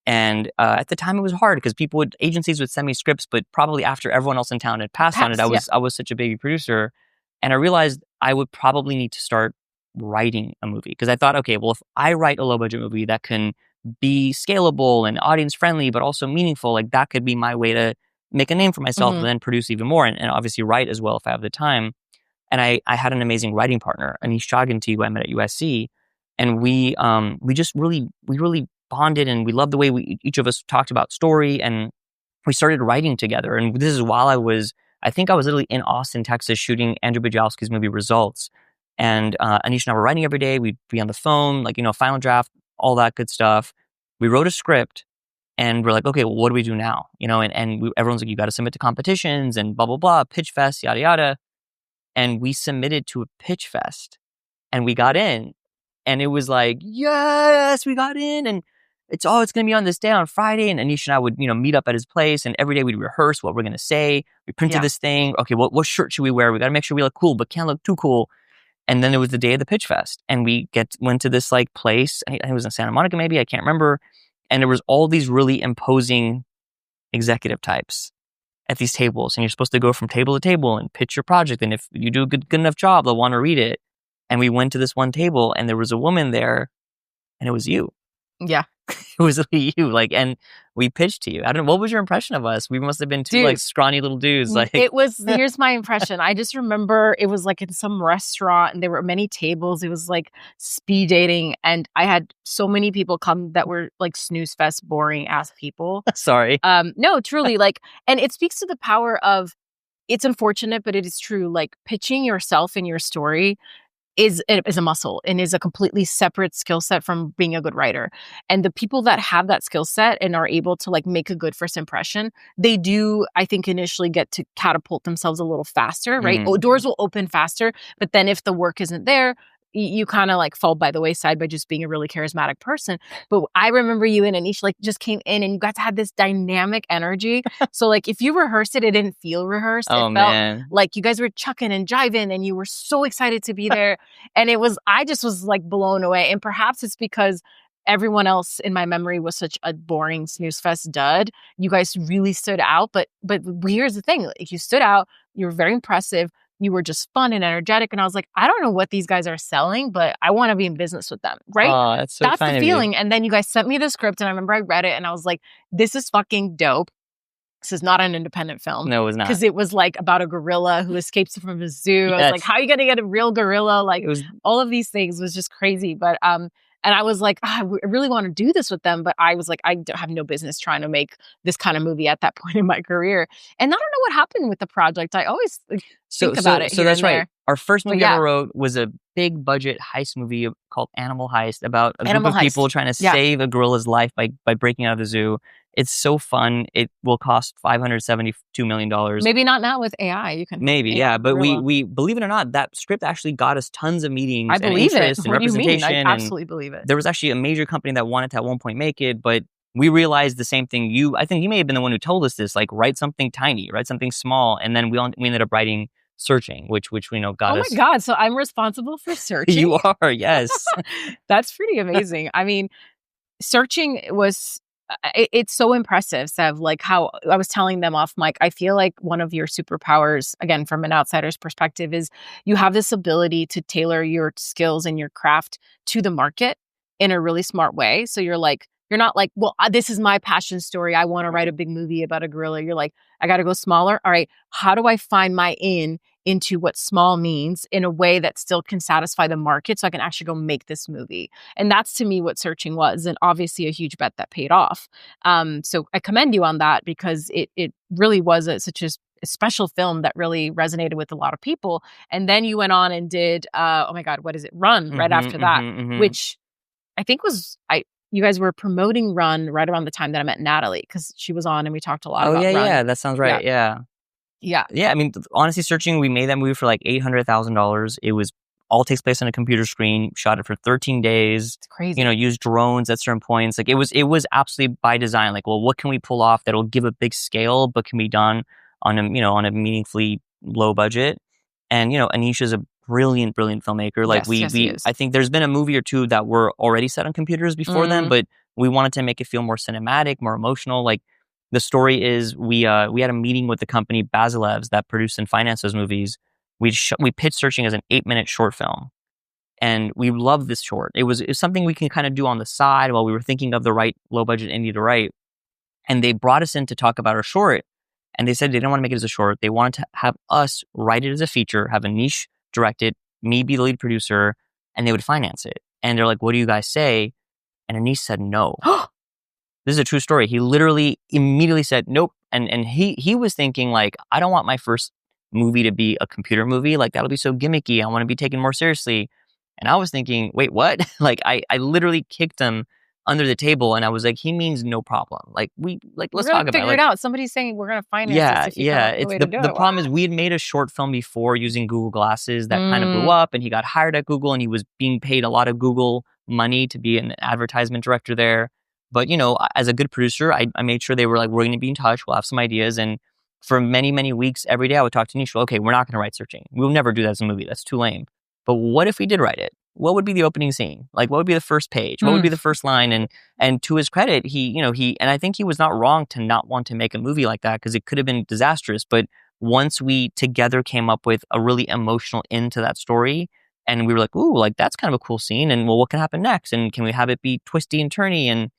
Speaker 1: And at the time it was hard because agencies would send me scripts, but probably after everyone else in town had passed on it, I was such a baby producer. And I realized I would probably need to start writing a movie, because I thought, okay, well, if I write a low budget movie that can be scalable and audience friendly, but also meaningful, like that could be my way to make a name for myself and then produce even more, and obviously write as well if I have the time. And I had an amazing writing partner, Anish Chaganty, who I met at USC, and we really bonded, and we loved the way each of us talked about story, and we started writing together. And this is while I think I was literally in Austin, Texas, shooting Andrew Bujalski's movie Results. And Anish and I were writing every day. We'd be on the phone, like, final draft, all that good stuff. We wrote a script, and we're like, okay, well, what do we do now? Everyone's like, you got to submit to competitions and blah, blah, blah, pitch fest, yada, yada. And we submitted to a pitch fest, and we got in. And it was like, yes, we got in. And it's going to be on this day on Friday. And Anish and I would, meet up at his place, and every day we'd rehearse what we're going to say. We printed this thing. Okay, what shirt should we wear? We got to make sure we look cool, but can't look too cool. And then it was the day of the pitch fest, and we went to this like place. I think it was in Santa Monica, maybe, I can't remember. And there was all these really imposing executive types at these tables, and you're supposed to go from table to table and pitch your project. And if you do a good enough job, they'll want to read it. And we went to this one table, and there was a woman there, and it was you.
Speaker 2: Yeah.
Speaker 1: It was you, and we pitched to you. I don't know, what was your impression of us? We must have been two like scrawny little dudes. Like,
Speaker 2: it was, here's my impression. I just remember it was like in some restaurant, and there were many tables. It was like speed dating, and I had so many people come that were like snooze fest, boring ass people.
Speaker 1: Sorry.
Speaker 2: No, truly, and it speaks to the power of, it's unfortunate, but it is true. Like, pitching yourself and your story is a muscle and is a completely separate skill set from being a good writer. And the people that have that skill set and are able to make a good first impression, they do, I think, initially get to catapult themselves a little faster, right? Doors will open faster, but then if the work isn't there, you kind of fall by the wayside by just being a really charismatic person. But I remember you and Anish just came in, and you guys had this dynamic energy. So if you rehearsed it, it didn't feel rehearsed.
Speaker 1: Oh,
Speaker 2: it felt
Speaker 1: man.
Speaker 2: like you guys were chucking and jiving, and you were so excited to be there. And I just was blown away. And perhaps it's because everyone else in my memory was such a boring snooze fest dud. You guys really stood out. But here's the thing. You stood out. You were very impressive. You were just fun and energetic. And I was like, I don't know what these guys are selling, but I want to be in business with them. Right?
Speaker 1: Oh, that's
Speaker 2: the feeling. And then you guys sent me the script, and I remember I read it, and I was like, this is fucking dope. This is not an independent film.
Speaker 1: No, it was not.
Speaker 2: Because it was about a gorilla who escapes from a zoo. I was like, how are you going to get a real gorilla? All of these things was just crazy. But And I was like, I really want to do this with them. But I was like, I have no business trying to make this kind of movie at that point in my career. And I don't know what happened with the project. I always think about it.
Speaker 1: So that's right.
Speaker 2: There.
Speaker 1: Our first movie ever wrote was a big budget heist movie called Animal Heist, about a group of people trying to save a gorilla's life by breaking out of the zoo. It's so fun. It will cost $572 million.
Speaker 2: Maybe not now with AI. You can
Speaker 1: but we believe it or not, that script actually got us tons of meetings
Speaker 2: and interest
Speaker 1: and representation.
Speaker 2: I absolutely believe it.
Speaker 1: There was actually a major company that wanted to at one point make it, but we realized the same thing. I think you may have been the one who told us this, like, write something tiny, write something small, and then we ended up writing Searching, which we know got us.
Speaker 2: Oh my God, so I'm responsible for Searching?
Speaker 1: You are, yes.
Speaker 2: That's pretty amazing. I mean, Searching was... It's so impressive, Sev, like how I was telling them off mic. I feel like one of your superpowers, again, from an outsider's perspective, is you have this ability to tailor your skills and your craft to the market in a really smart way. So you're not like, well, this is my passion story. I want to write a big movie about a gorilla. You're like, I got to go smaller. All right, how do I find my into what small means in a way that still can satisfy the market so I can actually go make this movie? And that's, to me, what Searching was, and obviously a huge bet that paid off. So I commend you on that, because it really was such a special film that really resonated with a lot of people. And then you went on and did, oh my God, what is it? Run, right after that, which I think was... You guys were promoting Run right around the time that I met Natalie, because she was on and we talked a lot about Run.
Speaker 1: Yeah, that sounds right. Yeah. I mean, honestly, Searching, we made that movie for like $800,000. It was all takes place on a computer screen. Shot it for 13 days.
Speaker 2: It's crazy.
Speaker 1: Used drones at certain points. Like it was absolutely by design. Like, well, what can we pull off that'll give a big scale but can be done on a meaningfully low budget? And Anish is a brilliant filmmaker. Like I think there's been a movie or two that were already set on computers before then, but we wanted to make it feel more cinematic, more emotional. Like, the story is we had a meeting with the company Basilevs that produced and financed those movies. We pitched Searching as an 8-minute short film, and we loved this short. It was something we can kind of do on the side while we were thinking of the right low budget indie to write. And they brought us in to talk about our short, and they said they didn't want to make it as a short. They wanted to have us write it as a feature, have Anish direct it, me be the lead producer, and they would finance it. And they're like, what do you guys say? And Anish said no. This is a true story. He literally immediately said nope. And he was thinking, like, I don't want my first movie to be a computer movie. Like, that'll be so gimmicky. I want to be taken more seriously. And I was thinking, wait, what? Like, I literally kicked him under the table, and I was like, he means no problem. Like, let's talk about it.
Speaker 2: Figure it out. Somebody's saying we're going to finance this.
Speaker 1: The problem is we had made a short film before using Google Glasses that kind of blew up, and he got hired at Google, and he was being paid a lot of Google money to be an advertisement director there. But, as a good producer, I made sure they were like, we're going to be in touch. We'll have some ideas. And for many, many weeks, every day I would talk to Nish. Okay, we're not going to write Searching. We'll never do that as a movie. That's too lame. But what if we did write it? What would be the opening scene? Like, what would be the first page? What would be the first line? And to his credit, he and I think he was not wrong to not want to make a movie like that, because it could have been disastrous. But once we together came up with a really emotional end to that story, and we were like, ooh, like, that's kind of a cool scene. And well, what can happen next? And can we have it be twisty and turny? And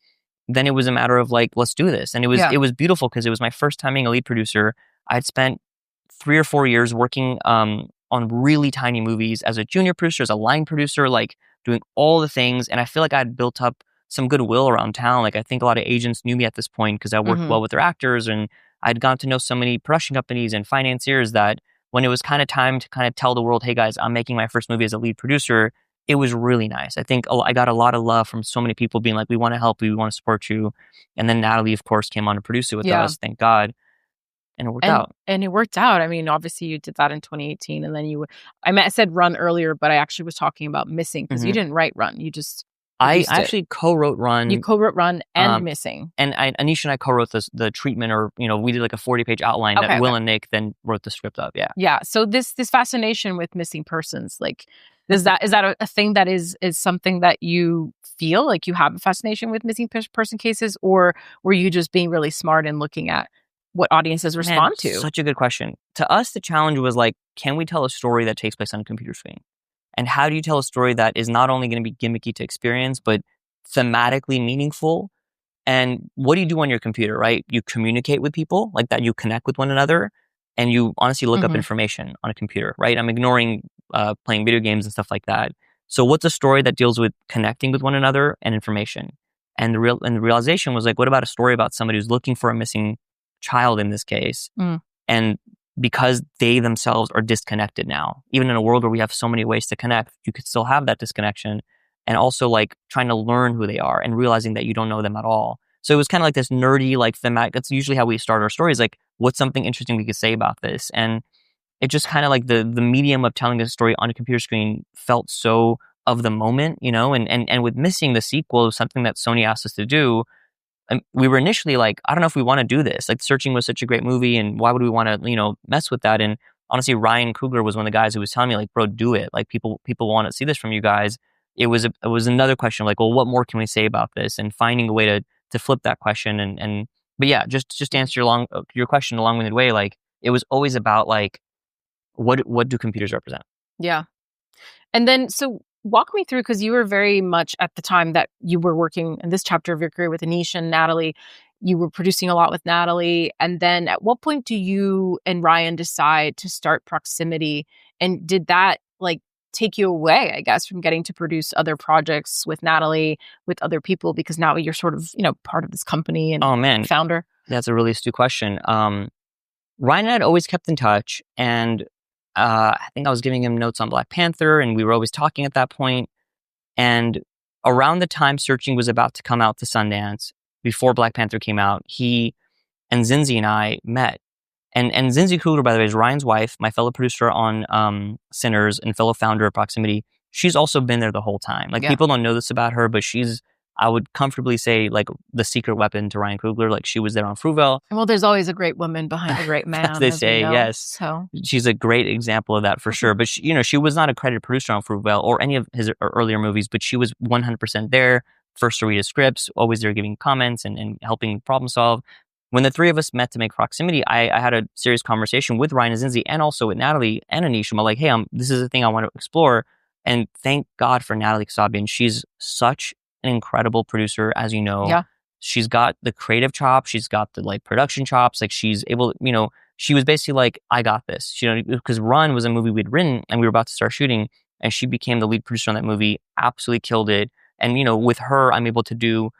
Speaker 1: then it was a matter of like, let's do this. And it was beautiful, because it was my first time being a lead producer. I'd spent 3 or 4 years working on really tiny movies as a junior producer, as a line producer, like doing all the things. And I feel like I'd built up some goodwill around town. Like, I think a lot of agents knew me at this point because I worked well with their actors, and I'd gotten to know so many production companies and financiers that when it was kind of time to kind of tell the world, hey guys, I'm making my first movie as a lead producer, it was really nice. I think I got a lot of love from so many people being like, we want to help you, we want to support you. And then Natalie, of course, came on to produce it with us, thank God. And it worked out. And
Speaker 2: it worked out. I mean, obviously you did that in 2018, and then I said Run earlier, but I actually was talking about Missing, because you didn't write Run. You just
Speaker 1: I actually co-wrote Run.
Speaker 2: You co-wrote Run and Missing.
Speaker 1: And Anish and I co-wrote the treatment, or we did like a 40-page outline that Will and Nick then wrote the script up.
Speaker 2: Yeah. So this fascination with missing persons, like, is that a thing that is something that you feel like you have a fascination with missing person cases, or were you just being really smart and looking at what audiences respond to?
Speaker 1: Such a good question. To us, the challenge was like, can we tell a story that takes place on a computer screen? And how do you tell a story that is not only going to be gimmicky to experience, but thematically meaningful? And what do you do on your computer, right? You communicate with people like that, you connect with one another, and you honestly look up information on a computer, right? I'm ignoring playing video games and stuff like that. So what's a story that deals with connecting with one another and information? And the realization was like, what about a story about somebody who's looking for a missing child in this case? And because they themselves are disconnected now, even in a world where we have so many ways to connect, you could still have that disconnection. And also like trying to learn who they are and realizing that you don't know them at all. So it was kind of like this nerdy, like thematic. That's usually how we start our stories. Like, what's something interesting we could say about this? And it just kind of like the medium of telling a story on a computer screen felt so of the moment, you know, and with missing the sequel, something that Sony asked us to do. And we were initially like, I don't know if we want to do this. Like, Searching was such a great movie, and why would we want to, you know, mess with that? And honestly, Ryan Coogler was one of the guys who was telling me, like, bro, do it. Like, people want to see this from you guys. It was another question of like, well, what more can we say about this? And finding a way to flip that question. But yeah, just to answer your question in a long-winded way, like, it was always about like, what do computers represent?
Speaker 2: Yeah. And then, so walk me through, because you were very much at the time that you were working in this chapter of your career with Anish and Natalie, you were producing a lot with Natalie. And then at what point do you and Ryan decide to start Proximity? And did that like take you away, I guess, from getting to produce other projects with Natalie, with other people, because now you're sort of, you know, part of this company and founder?
Speaker 1: That's a really astute question. Ryan and I had always kept in touch, and I think I was giving him notes on Black Panther, and we were always talking at that point. And around the time Searching was about to come out to Sundance, before Black Panther came out, he and Zinzi and I met. And Zinzi Coogler, by the way, is Ryan's wife, my fellow producer on Sinners and fellow founder of Proximity. She's also been there the whole time. Like, people don't know this about her, but she's, I would comfortably say, like, the secret weapon to Ryan Coogler. Like, she was there on Fruitvale.
Speaker 2: Well, there's always a great woman behind a great man,
Speaker 1: as they say, yes.
Speaker 2: So
Speaker 1: she's a great example of that for sure. But she, you know, she was not a credited producer on Fruitvale or any of his earlier movies, but she was 100% there, first to read his scripts, always there giving comments and helping problem solve. When the three of us met to make Proximity, I had a serious conversation with Ryan and Zinzi and also with Natalie and Anish. I'm like, hey, this is a thing I want to explore. And thank God for Natalie Kasabian. She's such an incredible producer, as you know.
Speaker 2: Yeah.
Speaker 1: She's got the creative chops. She's got the like production chops. Like, she's able, you know, she was basically like, I got this, you know, because Run was a movie we'd written and we were about to start shooting, and she became the lead producer on that movie, absolutely killed it. And, you know, with her, I'm able to do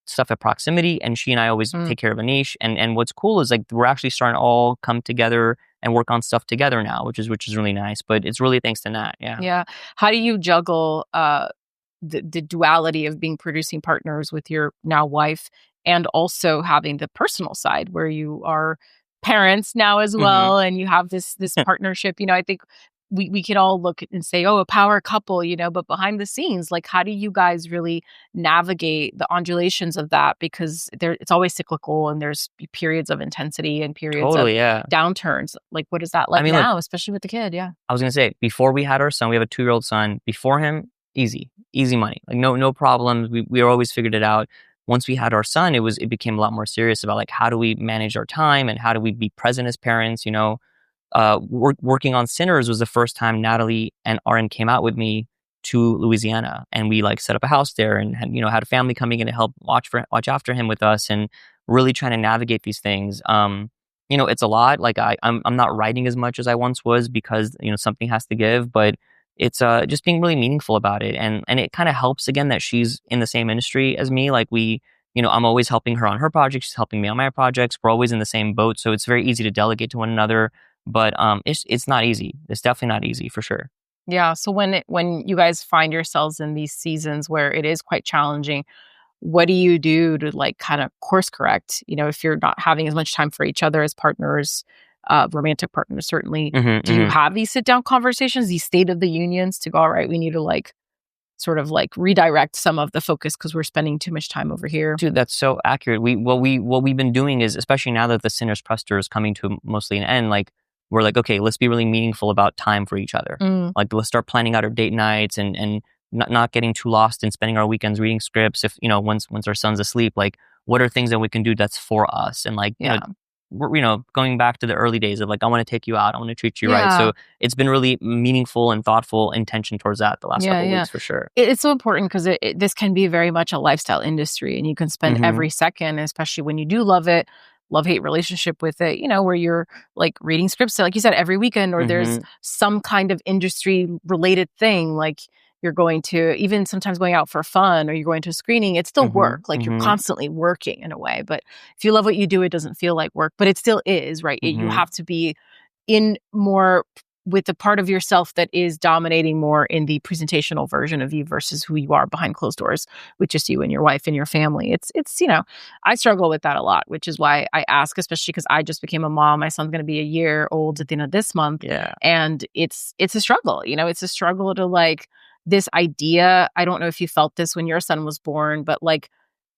Speaker 1: stuff at Proximity, and she and I always take care of Anish. And what's cool is like, we're actually starting to all come together and work on stuff together now, which is really nice. But it's really thanks to Nat. Yeah.
Speaker 2: Yeah. How do you juggle the duality of being producing partners with your now wife, and also having the personal side where you are parents now as well, and you have this partnership? You know, I think we can all look and say, oh, a power couple, you know, but behind the scenes, like, how do you guys really navigate the undulations of that? Because it's always cyclical, and there's periods of intensity and periods of downturns. Like, what is that like now, especially with the kid? Yeah.
Speaker 1: I was going to say, before we had our son, we have a 2-year-old son. Before him, easy money, like no problems. We always figured it out. Once we had our son, it became a lot more serious about like, how do we manage our time and how do we be present as parents, you know. Working on Sinners was the first time Natalie and Aaron came out with me to Louisiana, and we like set up a house there and had, you know, had a family coming in to help watch after him with us, and really trying to navigate these things. You know, it's a lot. Like, I'm not writing as much as I once was because, you know, something has to give, but it's just being really meaningful about it. And it kind of helps again that she's in the same industry as me. Like, we, you know, I'm always helping her on her projects. She's helping me on my projects. We're always in the same boat. So it's very easy to delegate to one another. But it's not easy. It's definitely not easy for sure.
Speaker 2: Yeah. So when you guys find yourselves in these seasons where it is quite challenging, what do you do to like kind of course correct? You know, if you're not having as much time for each other as partners, romantic partners, certainly. Do you have these sit down conversations, these state of the unions to go, all right, we need to like sort of like redirect some of the focus because we're spending too much time over here?
Speaker 1: Dude, that's so accurate. What we've been doing is, especially now that the Sinners Prester is coming to mostly an end, like, we're like, okay, let's be really meaningful about time for each other. Like, let's start planning out our date nights and not getting too lost in spending our weekends reading scripts. If, you know, once our son's asleep, like, what are things that we can do that's for us? And like, you know, we're, you know, going back to the early days of like, I want to take you out, I want to treat you right. So it's been really meaningful and thoughtful intention towards that the last couple of weeks for sure.
Speaker 2: It's so important because this can be very much a lifestyle industry, and you can spend every second, especially when you do love it, love-hate relationship with it, you know, where you're like reading scripts, like you said, every weekend, or there's some kind of industry related thing. Like, you're going to even sometimes going out for fun, or you're going to a screening, it's still work. Like you're constantly working in a way. But if you love what you do, it doesn't feel like work, but it still is, right? You have to be in more with the part of yourself that is dominating more in the presentational version of you versus who you are behind closed doors with just you and your wife and your family. It's I struggle with that a lot, which is why I ask, especially because I just became a mom. My son's going to be a year old at the end of this month.
Speaker 1: Yeah.
Speaker 2: And it's a struggle, it's a struggle to like this idea. I don't know if you felt this when your son was born, but like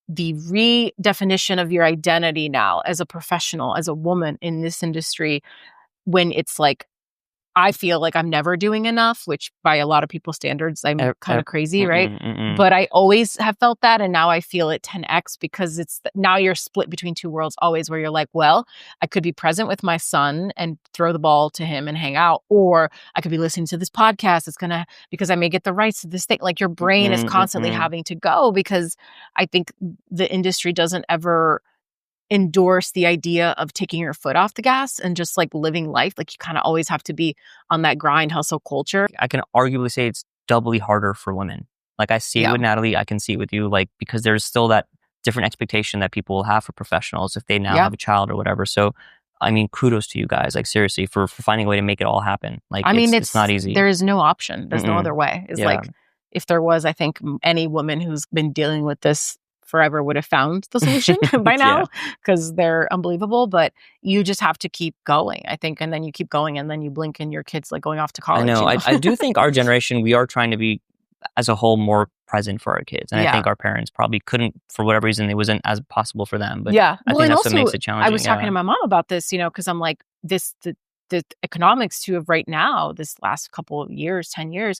Speaker 2: the redefinition of your identity now as a professional, as a woman in this industry, when it's like, I feel like I'm never doing enough, which by a lot of people's standards, I'm kind of crazy, right? But I always have felt that. And now I feel it 10x because now you're split between two worlds always, where you're like, well, I could be present with my son and throw the ball to him and hang out, or I could be listening to this podcast. Because I may get the rights to this thing. Like your brain is constantly having to go, because I think the industry doesn't ever endorse the idea of taking your foot off the gas and just like living life. Like you kind of always have to be on that grind hustle culture.
Speaker 1: I can arguably say it's doubly harder for women. Like I see it with Natalie, I can see it with you, like because there's still that different expectation that people will have for professionals if they now have a child or whatever. So I mean, kudos to you guys, like seriously, for finding a way to make it all happen. Like it's not easy.
Speaker 2: There is no option. There's no other way. It's like, if there was, I think any woman who's been dealing with this forever would have found the solution by now, because they're unbelievable. But you just have to keep going, I think. And then you keep going, and then you blink and your kid's like going off to college.
Speaker 1: I know. I do think our generation, we are trying to be, as a whole, more present for our kids. And I think our parents probably couldn't, for whatever reason, it wasn't as possible for them. But I think that's what makes it challenging.
Speaker 2: I was talking to my mom about this, because I'm like, the economics too of right now, this last couple of years, 10 years,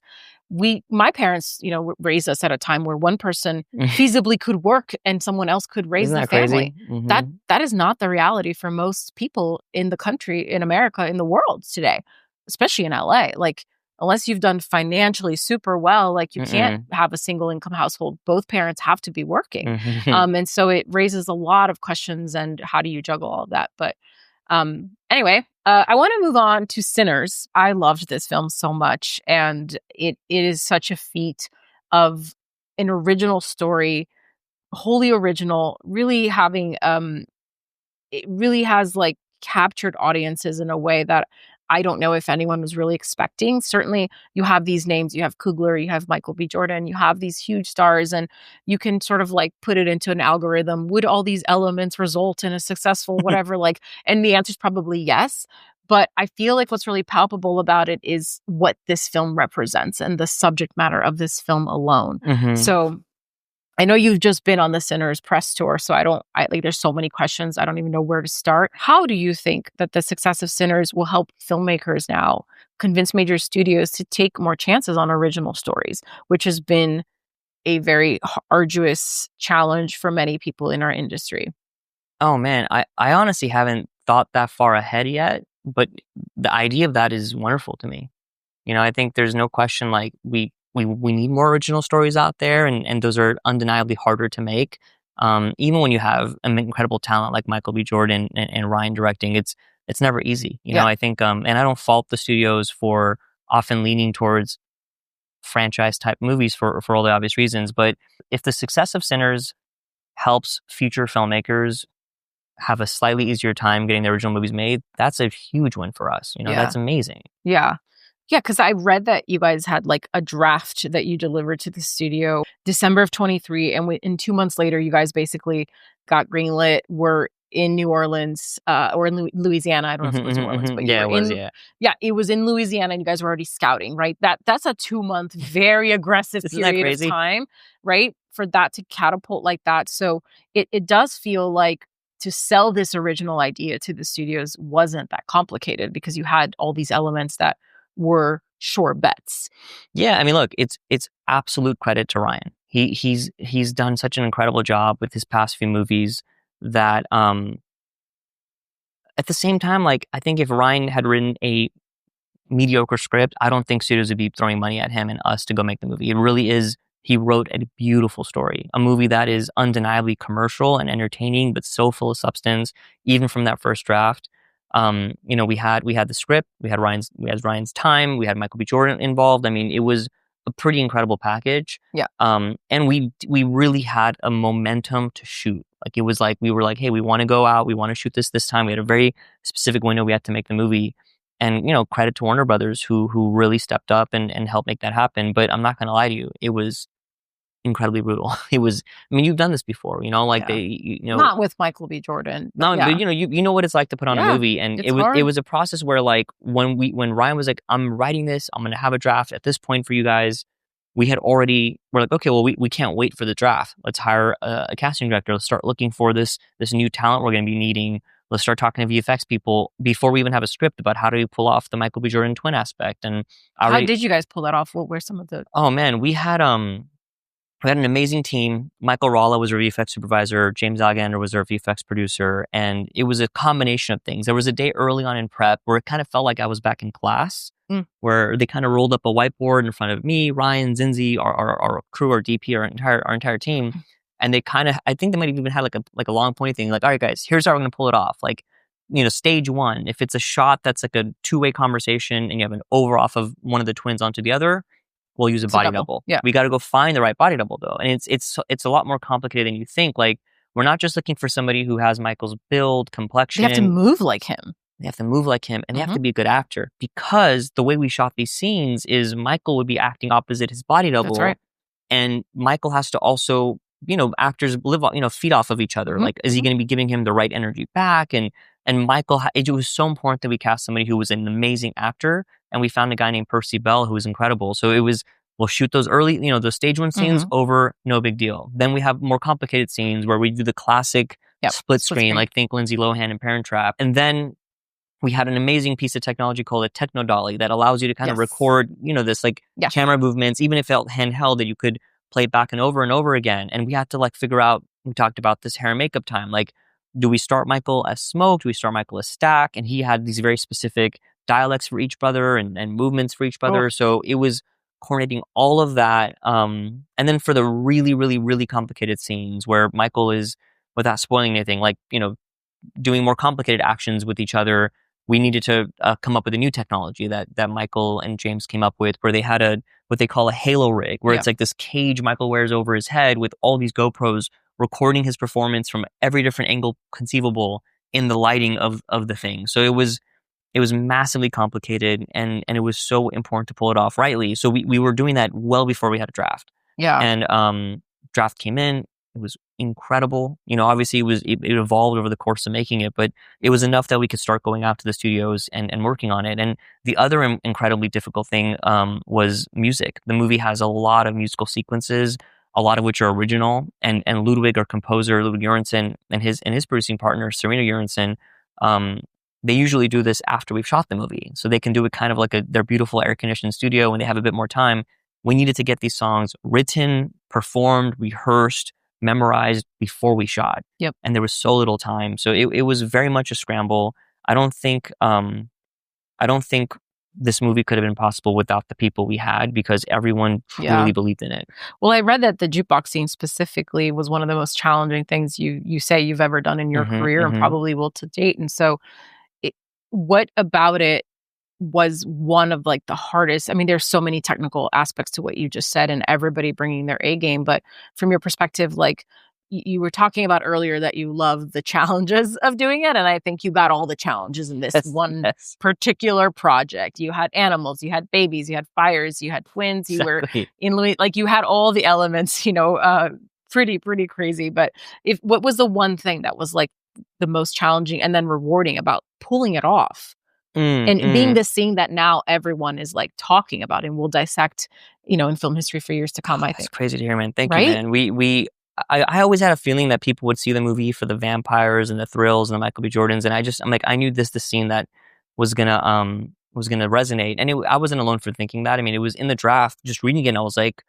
Speaker 2: my parents, raised us at a time where one person feasibly could work and someone else could raise the family. That is not the reality for most people in the country, in America, in the world today, especially in LA. Like, unless you've done financially super well, like you can't have a single income household. Both parents have to be working. And so it raises a lot of questions, and how do you juggle all of that? But anyway, I want to move on to Sinners. I loved this film so much, and it is such a feat of an original story, wholly original, really having, it really has like captured audiences in a way that I don't know if anyone was really expecting. Certainly, you have these names, you have Coogler, you have Michael B. Jordan, you have these huge stars, and you can sort of like put it into an algorithm. Would all these elements result in a successful whatever? And the answer is probably yes. But I feel like what's really palpable about it is what this film represents and the subject matter of this film alone. So I know you've just been on the Sinners press tour, so there's so many questions. I don't even know where to start. How do you think that the success of Sinners will help filmmakers now convince major studios to take more chances on original stories, which has been a very arduous challenge for many people in our industry?
Speaker 1: Oh man, I honestly haven't thought that far ahead yet, but the idea of that is wonderful to me. I think there's no question, like we need more original stories out there, and those are undeniably harder to make. Even when you have an incredible talent like Michael B. Jordan and Ryan directing, it's never easy. I think, and I don't fault the studios for often leaning towards franchise type movies for all the obvious reasons. But if the success of Sinners helps future filmmakers have a slightly easier time getting their original movies made, that's a huge win for us. That's amazing.
Speaker 2: Yeah. Yeah, because I read that you guys had like a draft that you delivered to the studio December of 23, and in 2 months later, you guys basically got greenlit. Were in New Orleans or in Louisiana. I don't know if it was New Orleans, but it was in Louisiana, and you guys were already scouting, right? That's a 2-month, very aggressive period of time, right? For that to catapult like that. So it does feel like to sell this original idea to the studios wasn't that complicated, because you had all these elements that were sure bets.
Speaker 1: Yeah, I mean, look, it's absolute credit to Ryan. He's done such an incredible job with his past few movies that at the same time, like, I think if Ryan had written a mediocre script, I don't think studios would be throwing money at him and us to go make the movie. It really is, he wrote a beautiful story, a movie that is undeniably commercial and entertaining, but so full of substance, even from that first draft. We had the script, we had Ryan's time, we had Michael B. Jordan involved. I mean, it was a pretty incredible package.
Speaker 2: Yeah.
Speaker 1: And we really had a momentum to shoot. Like it was like we were like, hey, we want to go out, we want to shoot this time. We had a very specific window we had to make the movie. And credit to Warner Brothers who really stepped up and helped make that happen. But I'm not gonna lie to you, it was incredibly brutal. It was. I mean, you've done this before,
Speaker 2: not with Michael B. Jordan.
Speaker 1: No, but you know what it's like to put on a movie, and it was a process where like when Ryan was like, I'm writing this, I'm gonna have a draft at this point for you guys. We're like, okay, well, we can't wait for the draft. Let's hire a casting director. Let's start looking for this new talent we're gonna be needing. Let's start talking to VFX people before we even have a script about how do we pull off the Michael B. Jordan twin aspect. And
Speaker 2: how did you guys pull that off? What were some of the?
Speaker 1: Oh man, we had an amazing team. Michael Ralla was our VFX supervisor. James Alexander was our VFX producer. And it was a combination of things. There was a day early on in prep where it kind of felt like I was back in class, where they kind of rolled up a whiteboard in front of me, Ryan, Zinzi, our crew, our DP, our entire team. And they kind of, I think they might have even had like a long pointy thing. Like, all right, guys, here's how we're going to pull it off. Like, stage one, if it's a shot that's like a two-way conversation and you have an over off of one of the twins onto the other, we'll use a body double.
Speaker 2: Yeah.
Speaker 1: We got to go find the right body double though. And it's a lot more complicated than you think. Like, we're not just looking for somebody who has Michael's build, complexion.
Speaker 2: They have to move like him.
Speaker 1: They have to move like him, and they have to be a good actor, because the way we shot these scenes is Michael would be acting opposite his body double.
Speaker 2: That's right.
Speaker 1: And Michael has to also, actors live, feed off of each other. Like, is he going to be giving him the right energy back? And Michael, it was so important that we cast somebody who was an amazing actor. And we found a guy named Percy Bell who was incredible. So it was, we'll shoot those early, the stage one scenes over, no big deal. Then we have more complicated scenes where we do the classic split screen, like think Lindsay Lohan and Parent Trap. And then we had an amazing piece of technology called a techno dolly that allows you to kind of record, this like camera movements, even if it felt handheld, that you could play it back and over again. And we had to like figure out, we talked about this hair and makeup time. Like, do we start Michael as Smoke? Do we start Michael as Stack? And he had these very specific dialects for each brother and movements for each brother. So it was coordinating all of that. And then for the really, really, really complicated scenes where Michael is, without spoiling anything, like, doing more complicated actions with each other, we needed to come up with a new technology that Michael and James came up with, where they had what they call a halo rig, where it's like this cage Michael wears over his head with all these GoPros recording his performance from every different angle conceivable in the lighting of the thing. So it was massively complicated, and it was so important to pull it off rightly. So we were doing that well before we had a draft.
Speaker 2: Yeah.
Speaker 1: And draft came in. It was incredible. Obviously it evolved over the course of making it, but it was enough that we could start going out to the studios and working on it. And the other incredibly difficult thing was music. The movie has a lot of musical sequences, a lot of which are original. And Ludwig, our composer, Ludwig Göransson, and his producing partner, Serena Göransson, they usually do this after we've shot the movie. So they can do it kind of like their beautiful air-conditioned studio when they have a bit more time. We needed to get these songs written, performed, rehearsed, memorized before we shot.
Speaker 2: Yep.
Speaker 1: And there was so little time. So it was very much a scramble. I don't think this movie could have been possible without the people we had, because everyone truly believed in it.
Speaker 2: Well, I read that the jukebox scene specifically was one of the most challenging things you say you've ever done in your career, and probably will to date. And so what about it was one of like the hardest? I mean, there's so many technical aspects to what you just said and everybody bringing their A game. But from your perspective, like you were talking about earlier that you love the challenges of doing it. And I think you got all the challenges in this particular project. You had animals, you had babies, you had fires, you had twins, you were in, like you had all the elements, pretty crazy. But what was the one thing that was like the most challenging and then rewarding about pulling it off? Being the scene that now everyone is like talking about and will dissect, in film history for years to come. I think
Speaker 1: it's crazy to hear, man. Thank you, man. I always had a feeling that people would see the movie for the vampires and the thrills and the Michael B. Jordans, and I'm like, I knew the scene that was gonna resonate, and I wasn't alone for thinking that. I mean, it was in the draft. Just reading it, and I was like,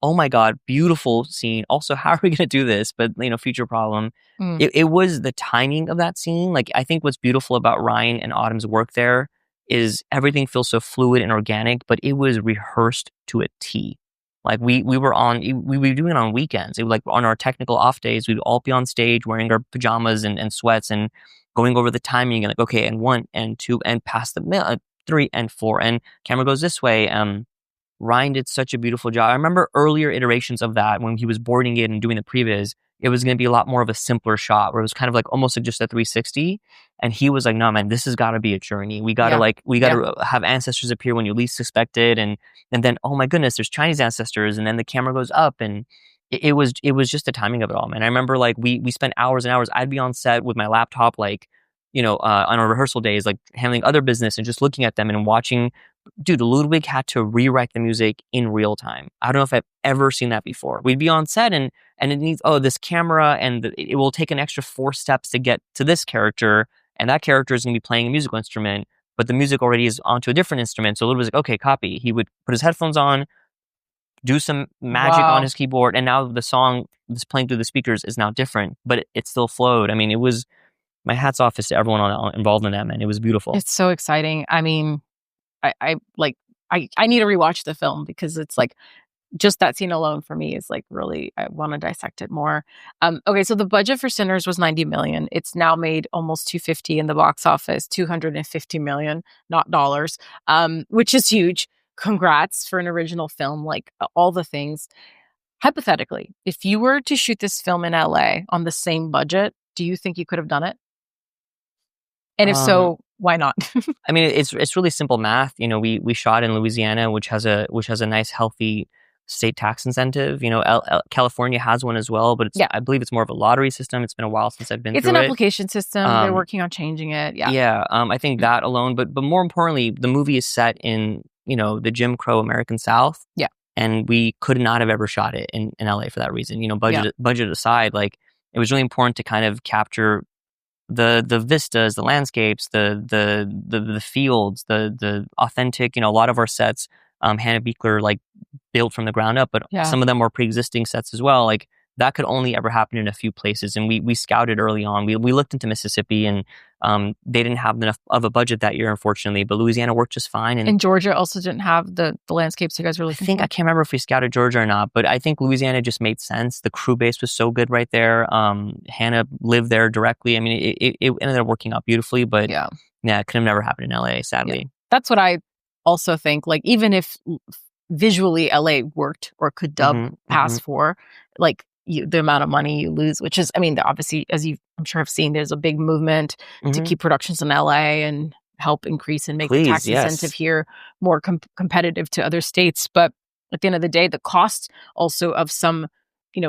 Speaker 1: oh my God, beautiful scene. Also, how are we going to do this? But, future problem. It was the timing of that scene. Like, I think what's beautiful about Ryan and Autumn's work there is everything feels so fluid and organic, but it was rehearsed to a T. Like, we were doing it on weekends. It was like on our technical off days, we'd all be on stage wearing our pajamas and sweats and going over the timing and like, okay, and 1 and 2 and past the 3 and 4 and camera goes this way. Ryan did such a beautiful job. I remember earlier iterations of that when he was boarding it and doing the previs, it was going to be a lot more of a simpler shot where it was kind of like almost like just a 360. And he was like, no, man, this has got to be a journey. We got to have ancestors appear when you least expect it. And then, oh my goodness, there's Chinese ancestors. And then the camera goes up, and it was just the timing of it all, man. I remember like we spent hours and hours. I'd be on set with my laptop, like, on our rehearsal days, like handling other business and just looking at them and watching. Dude, Ludwig had to rewrite the music in real time. I don't know if I've ever seen that before. We'd be on set and it needs, this camera, and it will take an extra 4 steps to get to this character, and that character is going to be playing a musical instrument, but the music already is onto a different instrument. So Ludwig was like, okay, copy. He would put his headphones on, do some magic on his keyboard, and now the song that's playing through the speakers is now different, but it still flowed. I mean, it was, my hat's off to everyone involved in that, man. It was beautiful.
Speaker 2: It's so exciting. I mean, I need to rewatch the film because it's like just that scene alone for me is like really, I want to dissect it more. Okay, so the budget for Sinners was $90 million. It's now made almost $250 in the box office, $250 million, not dollars, which is huge. Congrats for an original film, like all the things. Hypothetically, if you were to shoot this film in LA on the same budget, do you think you could have done it? And if so, why not?
Speaker 1: I mean, it's really simple math. We shot in Louisiana, which has a nice, healthy state tax incentive. California has one as well, but I believe it's more of a lottery system. It's been a while since I've been through it.
Speaker 2: It's an application system. They're working on changing it. Yeah.
Speaker 1: Yeah. I think that alone, but more importantly, the movie is set in, the Jim Crow American South.
Speaker 2: Yeah.
Speaker 1: And we could not have ever shot it in LA for that reason. Budget aside, like it was really important to kind of capture the vistas, the landscapes, the fields, the authentic, a lot of our sets, Hannah Beekler like built from the ground up, but some of them were pre-existing sets as well. Like that could only ever happen in a few places. And we scouted early on. We looked into Mississippi, and they didn't have enough of a budget that year, unfortunately, but Louisiana worked just fine.
Speaker 2: And Georgia also didn't have the landscapes you guys were looking for?
Speaker 1: I can't remember if we scouted Georgia or not, but I think Louisiana just made sense. The crew base was so good right there. Hannah lived there directly. I mean, it ended up working out beautifully, but it could have never happened in LA, sadly.
Speaker 2: Yeah. That's what I also think. Like, even if visually LA worked or could dub pass for, like, the amount of money you lose, which is, I mean, obviously, as I'm sure have seen, there's a big movement to keep productions in LA and help increase and make the tax incentive here more competitive to other states. But at the end of the day, the cost also of some,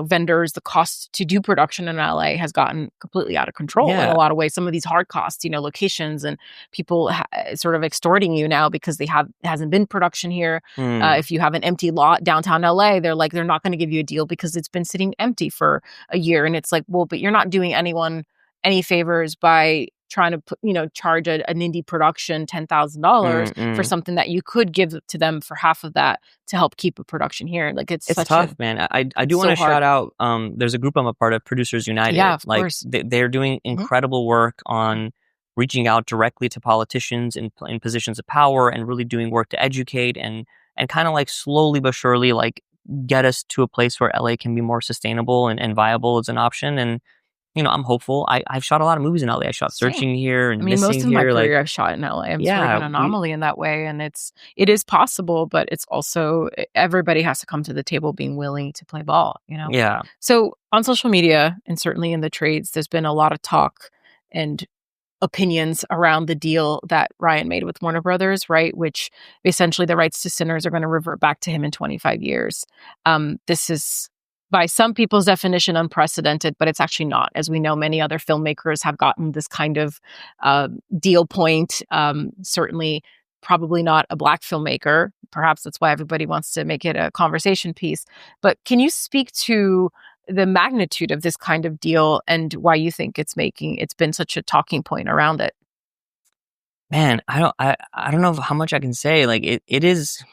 Speaker 2: vendors, the cost to do production in LA has gotten completely out of control in a lot of ways. Some of these hard costs, locations and people sort of extorting you now because hasn't been production here. If you have an empty lot downtown LA, they're not going to give you a deal because it's been sitting empty for a year. And it's like, well, but you're not doing anyone any favors by trying to charge an indie production $10,000 for something that you could give to them for half of that to help keep a production here. Like it's
Speaker 1: tough, man. I do want to shout out. There's a group I'm a part of, Producers United.
Speaker 2: Yeah, of course.
Speaker 1: They're doing incredible work on reaching out directly to politicians in positions of power and really doing work to educate and kind of like slowly but surely like get us to a place where LA can be more sustainable and viable as an option. And I'm hopeful. I've shot a lot of movies in LA. I shot Searching here and Missing here.
Speaker 2: Most of my career I've shot in LA. I'm sort of an anomaly in that way. And it is possible, but it's also, everybody has to come to the table being willing to play ball,
Speaker 1: Yeah.
Speaker 2: So on social media and certainly in the trades, there's been a lot of talk and opinions around the deal that Ryan made with Warner Brothers, right? Which essentially the rights to Sinners are going to revert back to him in 25 years. This is, by some people's definition, unprecedented, but it's actually not. As we know, many other filmmakers have gotten this kind of deal point. Certainly, probably not a Black filmmaker. Perhaps that's why everybody wants to make it a conversation piece. But can you speak to the magnitude of this kind of deal and why you think it's been such a talking point around it?
Speaker 1: Man, I don't know how much I can say. Like it is.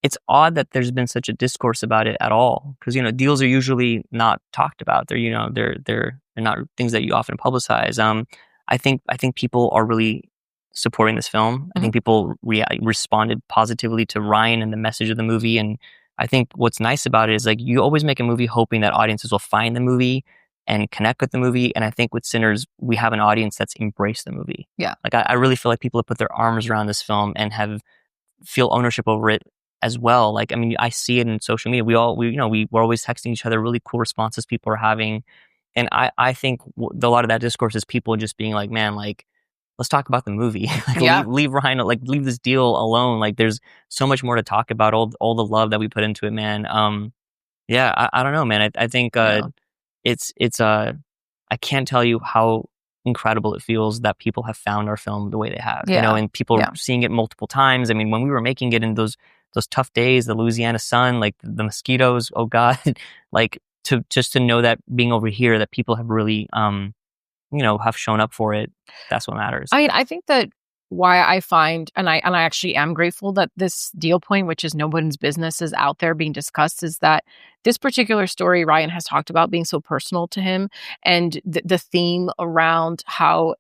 Speaker 1: It's odd that there's been such a discourse about it at all, because deals are usually not talked about. They're not things that you often publicize. I think people are really supporting this film. I think people responded positively to Ryan and the message of the movie, and I think what's nice about it is like you always make a movie hoping that audiences will find the movie and connect with the movie. And I think with Sinners, we have an audience that's embraced the movie.
Speaker 2: Yeah,
Speaker 1: like I really feel like people have put their arms around this film and feel ownership over it. as well. Like, I mean, I see it in social media. We're always texting each other really cool responses people are having. And I think a lot of that discourse is people just being like, man, like, let's talk about the movie. Like, leave Ryan, like, leave this deal alone. Like, there's so much more to talk about, all the love that we put into it, man. I don't know, man. I think it's I can't tell you how incredible it feels that people have found our film the way they have, and people are seeing it multiple times. I mean, when we were making it in those tough days, the Louisiana sun, like the mosquitoes, oh God, like to know that being over here, that people have really, have shown up for it. That's what matters.
Speaker 2: I mean, I think that why I find, and I actually am grateful that this deal point, which is nobody's business, is out there being discussed, is that this particular story Ryan has talked about being so personal to him, and the theme around how,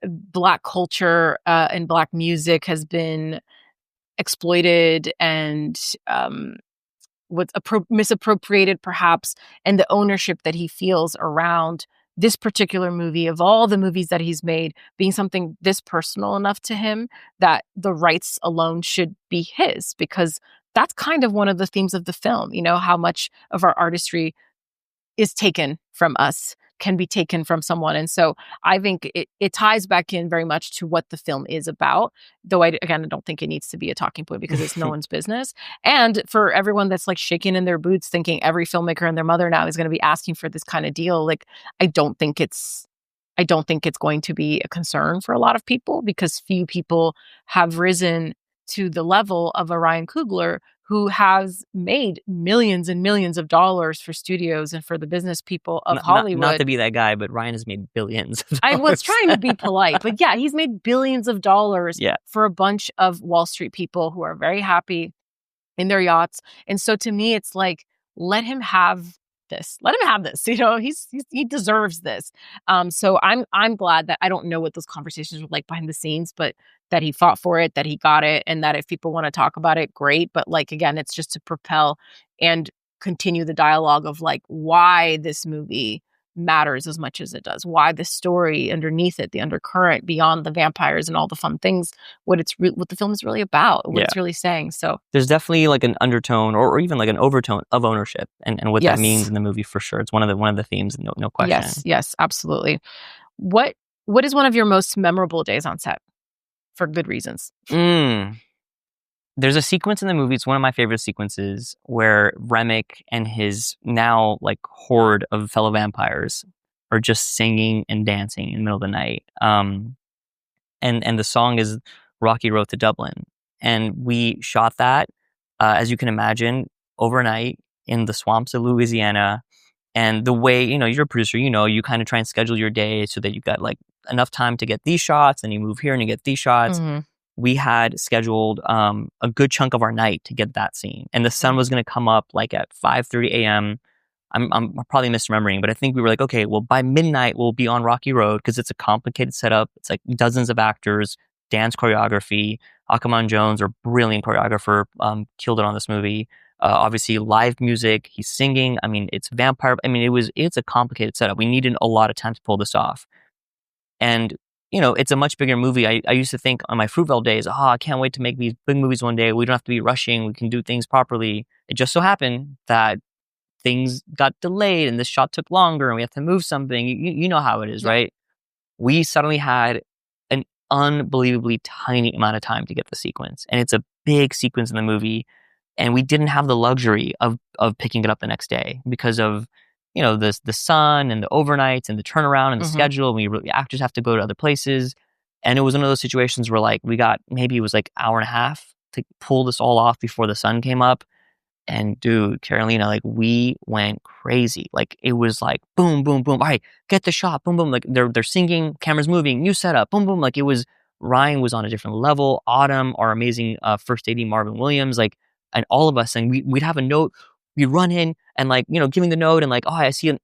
Speaker 2: Black culture and Black music has been exploited and misappropriated perhaps, and the ownership that he feels around this particular movie, of all the movies that he's made, being something this personal enough to him that the rights alone should be his, because that's kind of one of the themes of the film, how much of our artistry is taken from us, can be taken from someone. And so I think it ties back in very much to what the film is about, though I don't think it needs to be a talking point because it's no one's business. And for everyone that's like shaking in their boots thinking every filmmaker and their mother now is going to be asking for this kind of deal, like I don't think it's going to be a concern for a lot of people, because few people have risen to the level of a Ryan Coogler, who has made millions and millions of dollars for studios and for the business people of Hollywood.
Speaker 1: Not to be that guy, but Ryan has made billions of dollars.
Speaker 2: I was trying to be polite, but yeah, he's made billions of dollars for a bunch of Wall Street people who are very happy in their yachts. And so to me, it's like, let him have this. Let him have this. He deserves this. So I'm glad that I don't know what those conversations were like behind the scenes, but that he fought for it, that he got it, and that if people want to talk about it, great. But like, again, it's just to propel and continue the dialogue of like why this movie matters as much as it does, why the story underneath it, the undercurrent beyond the vampires and all the fun things, what the film is really about, what it's really saying. So
Speaker 1: there's definitely like an undertone or even like an overtone of ownership and what that means in the movie for sure. It's one of the themes, no question.
Speaker 2: Yes, absolutely. What is one of your most memorable days on set? For good reasons.
Speaker 1: There's a sequence in the movie, it's one of my favorite sequences, where Remick and his now like horde of fellow vampires are just singing and dancing in the middle of the night. And the song is Rocky Road to Dublin. And we shot that, as you can imagine, overnight in the swamps of Louisiana. And the way, you're a producer, you kind of try and schedule your day so that you've got like enough time to get these shots, and you move here and you get these shots. Mm-hmm. We had scheduled a good chunk of our night to get that scene. And the sun was going to come up like at 5:30 a.m. I'm probably misremembering, but I think we were like, okay, well, by midnight, we'll be on Rocky Road, because it's a complicated setup. It's like dozens of actors, dance choreography. Akman Jones, a brilliant choreographer, killed it on this movie. Obviously, live music. He's singing. I mean, it's vampire. I mean, it's a complicated setup. We needed a lot of time to pull this off. And, it's a much bigger movie. I used to think on my Fruitvale days, I can't wait to make these big movies one day. We don't have to be rushing. We can do things properly. It just so happened that things got delayed and this shot took longer and we have to move something. You know how it is, right? We suddenly had an unbelievably tiny amount of time to get the sequence. And it's a big sequence in the movie. And we didn't have the luxury of picking it up the next day because of, the sun and the overnights and the turnaround and the schedule. The actors have to go to other places. And it was one of those situations where like we got, maybe it was like hour and a half to pull this all off before the sun came up. And dude, Carolina, like we went crazy. Like it was like boom, boom, boom. All right, get the shot. Boom, boom. Like they're singing, camera's moving, new setup. Boom, boom. Like it was, Ryan was on a different level. Autumn, our amazing first AD Marvin Williams, like, and all of us, and we'd have a note. We run in and like, giving the note and like, I see an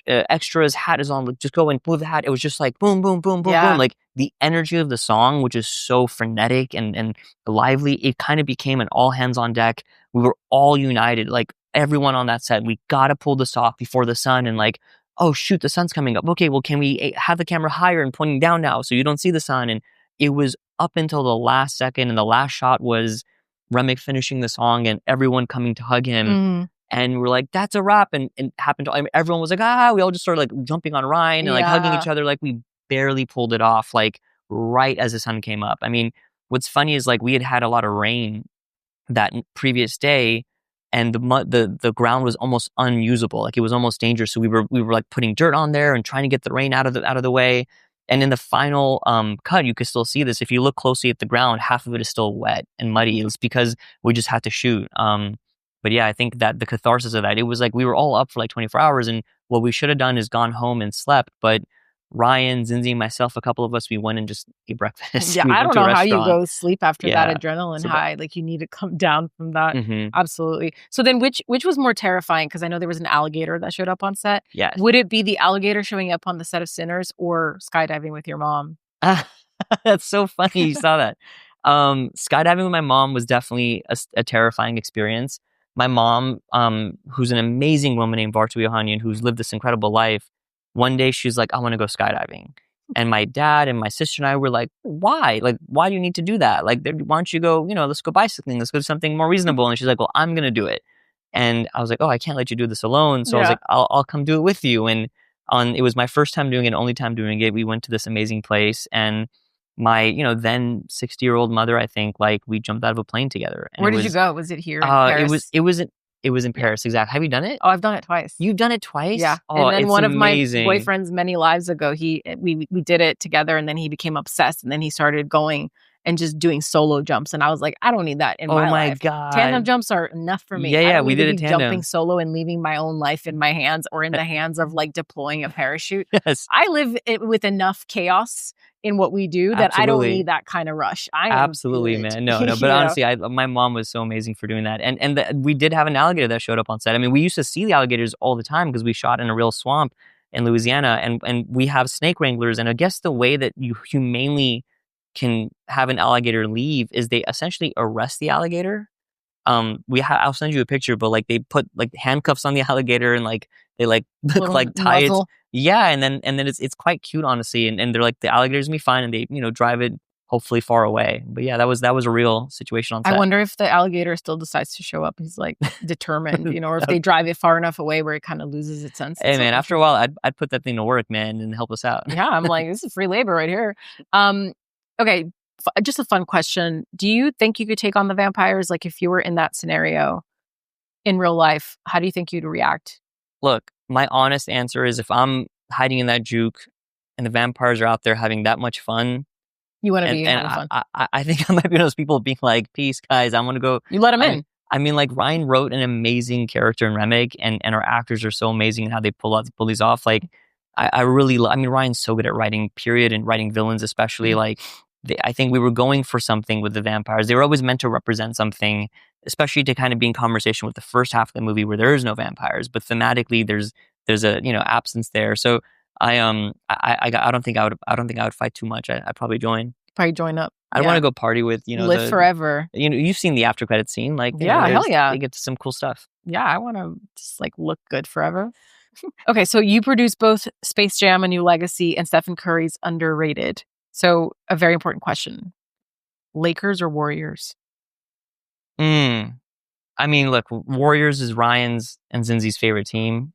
Speaker 1: extra's hat is on. Like, just go and move the hat. It was just like boom, boom, boom, boom, boom. Like the energy of the song, which is so frenetic and lively, it kind of became an all hands on deck. We were all united, like everyone on that set. We got to pull this off before the sun, and like, oh shoot, the sun's coming up. Okay, well, can we have the camera higher and pointing down now so you don't see the sun? And it was up until the last second, and the last shot was Remick finishing the song and everyone coming to hug him. And we're like, that's a wrap. And it happened to, I mean, everyone was like, we all just started like jumping on Ryan and like hugging each other. Like we barely pulled it off, like right as the sun came up. I mean, what's funny is like we had a lot of rain that previous day, and the ground was almost unusable. Like it was almost dangerous. So we were like putting dirt on there and trying to get the rain out of the way. And in the final cut, you could still see this. If you look closely at the ground, half of it is still wet and muddy. It's because we just had to shoot. But yeah, I think that the catharsis of that, it was like we were all up for like 24 hours, and what we should have done is gone home and slept. But Ryan, Zinzi, myself, a couple of us, we went and just ate breakfast.
Speaker 2: Yeah, I don't know how you go sleep after that adrenaline high. Like you need to come down from that. Absolutely. So then which was more terrifying? Because I know there was an alligator that showed up on set.
Speaker 1: Yes.
Speaker 2: Would it be the alligator showing up on the set of Sinners or skydiving with your mom?
Speaker 1: That's so funny you saw that. Skydiving with my mom was definitely a terrifying experience. My mom, who's an amazing woman named Sev Ohanian, who's lived this incredible life, one day she's like, I want to go skydiving. And my dad and my sister and I were like, why? Like, why do you need to do that? Like, why don't you go, let's go bicycling. Let's go to something more reasonable. And she's like, well, I'm going to do it. And I was like, oh, I can't let you do this alone. So I was like, I'll come do it with you. And it was my first time doing it, only time doing it. We went to this amazing place, and my, then 60-year-old mother, I think, like we jumped out of a plane together. And
Speaker 2: where did you go? Was it here in Paris?
Speaker 1: It was in Paris, exactly. Have you done it?
Speaker 2: Oh, I've done it twice.
Speaker 1: You've done it twice?
Speaker 2: Yeah.
Speaker 1: Oh,
Speaker 2: and then one
Speaker 1: amazing.
Speaker 2: Of my boyfriends many lives ago, we did it together, and then he became obsessed, and then he started going and just doing solo jumps. And I was like, I don't need that in my life. Oh my
Speaker 1: God.
Speaker 2: Tandem jumps are enough for me.
Speaker 1: Yeah, we did a tandem.
Speaker 2: Jumping solo and leaving my own life in my hands or in the hands of like deploying a parachute.
Speaker 1: Yes.
Speaker 2: I live with enough chaos in what we do that I don't need that kind of rush.
Speaker 1: Absolutely, man. No. But honestly, my mom was so amazing for doing that. And we did have an alligator that showed up on set. I mean, we used to see the alligators all the time because we shot in a real swamp in Louisiana, and we have snake wranglers. And I guess the way that you humanely can have an alligator leave is they essentially arrest the alligator. I'll send you a picture, but like they put like handcuffs on the alligator, and like they like tie it. Yeah, and then it's quite cute, honestly. And they're like, the alligator's gonna be fine, and they drive it hopefully far away. But yeah, that was a real situation on set.
Speaker 2: I wonder if the alligator still decides to show up. He's like determined, or if they drive it far enough away where it kind of loses its sense.
Speaker 1: Hey man, after a while, I'd put that thing to work, man, and help us out.
Speaker 2: Yeah, I'm like, this is free labor right here. Okay, just a fun question. Do you think you could take on the vampires? Like if you were in that scenario in real life, how do you think you'd react?
Speaker 1: Look, my honest answer is if I'm hiding in that juke and the vampires are out there having that much fun.
Speaker 2: You want to be having fun.
Speaker 1: I think I might be one of those people being like, peace, guys, I'm going to go.
Speaker 2: You let them in.
Speaker 1: I mean, like Ryan wrote an amazing character in Remick, and our actors are so amazing in how they pull these off. Like, I mean, Ryan's so good at writing, period, and writing villains especially. Like, I think we were going for something with the vampires. They were always meant to represent something, especially to kind of be in conversation with the first half of the movie where there is no vampires, but thematically there's a absence there. So I don't think I would fight too much. I'd probably join.
Speaker 2: Probably join up.
Speaker 1: I want to go party with
Speaker 2: live forever.
Speaker 1: You've seen the after credit scene, like
Speaker 2: hell yeah,
Speaker 1: they get to some cool stuff.
Speaker 2: Yeah, I want to just like look good forever. Okay, so you produced both Space Jam: A New Legacy and Stephen Curry's Underrated. So a very important question: Lakers or Warriors?
Speaker 1: I mean, look, Warriors is Ryan's and Zinzi's favorite team,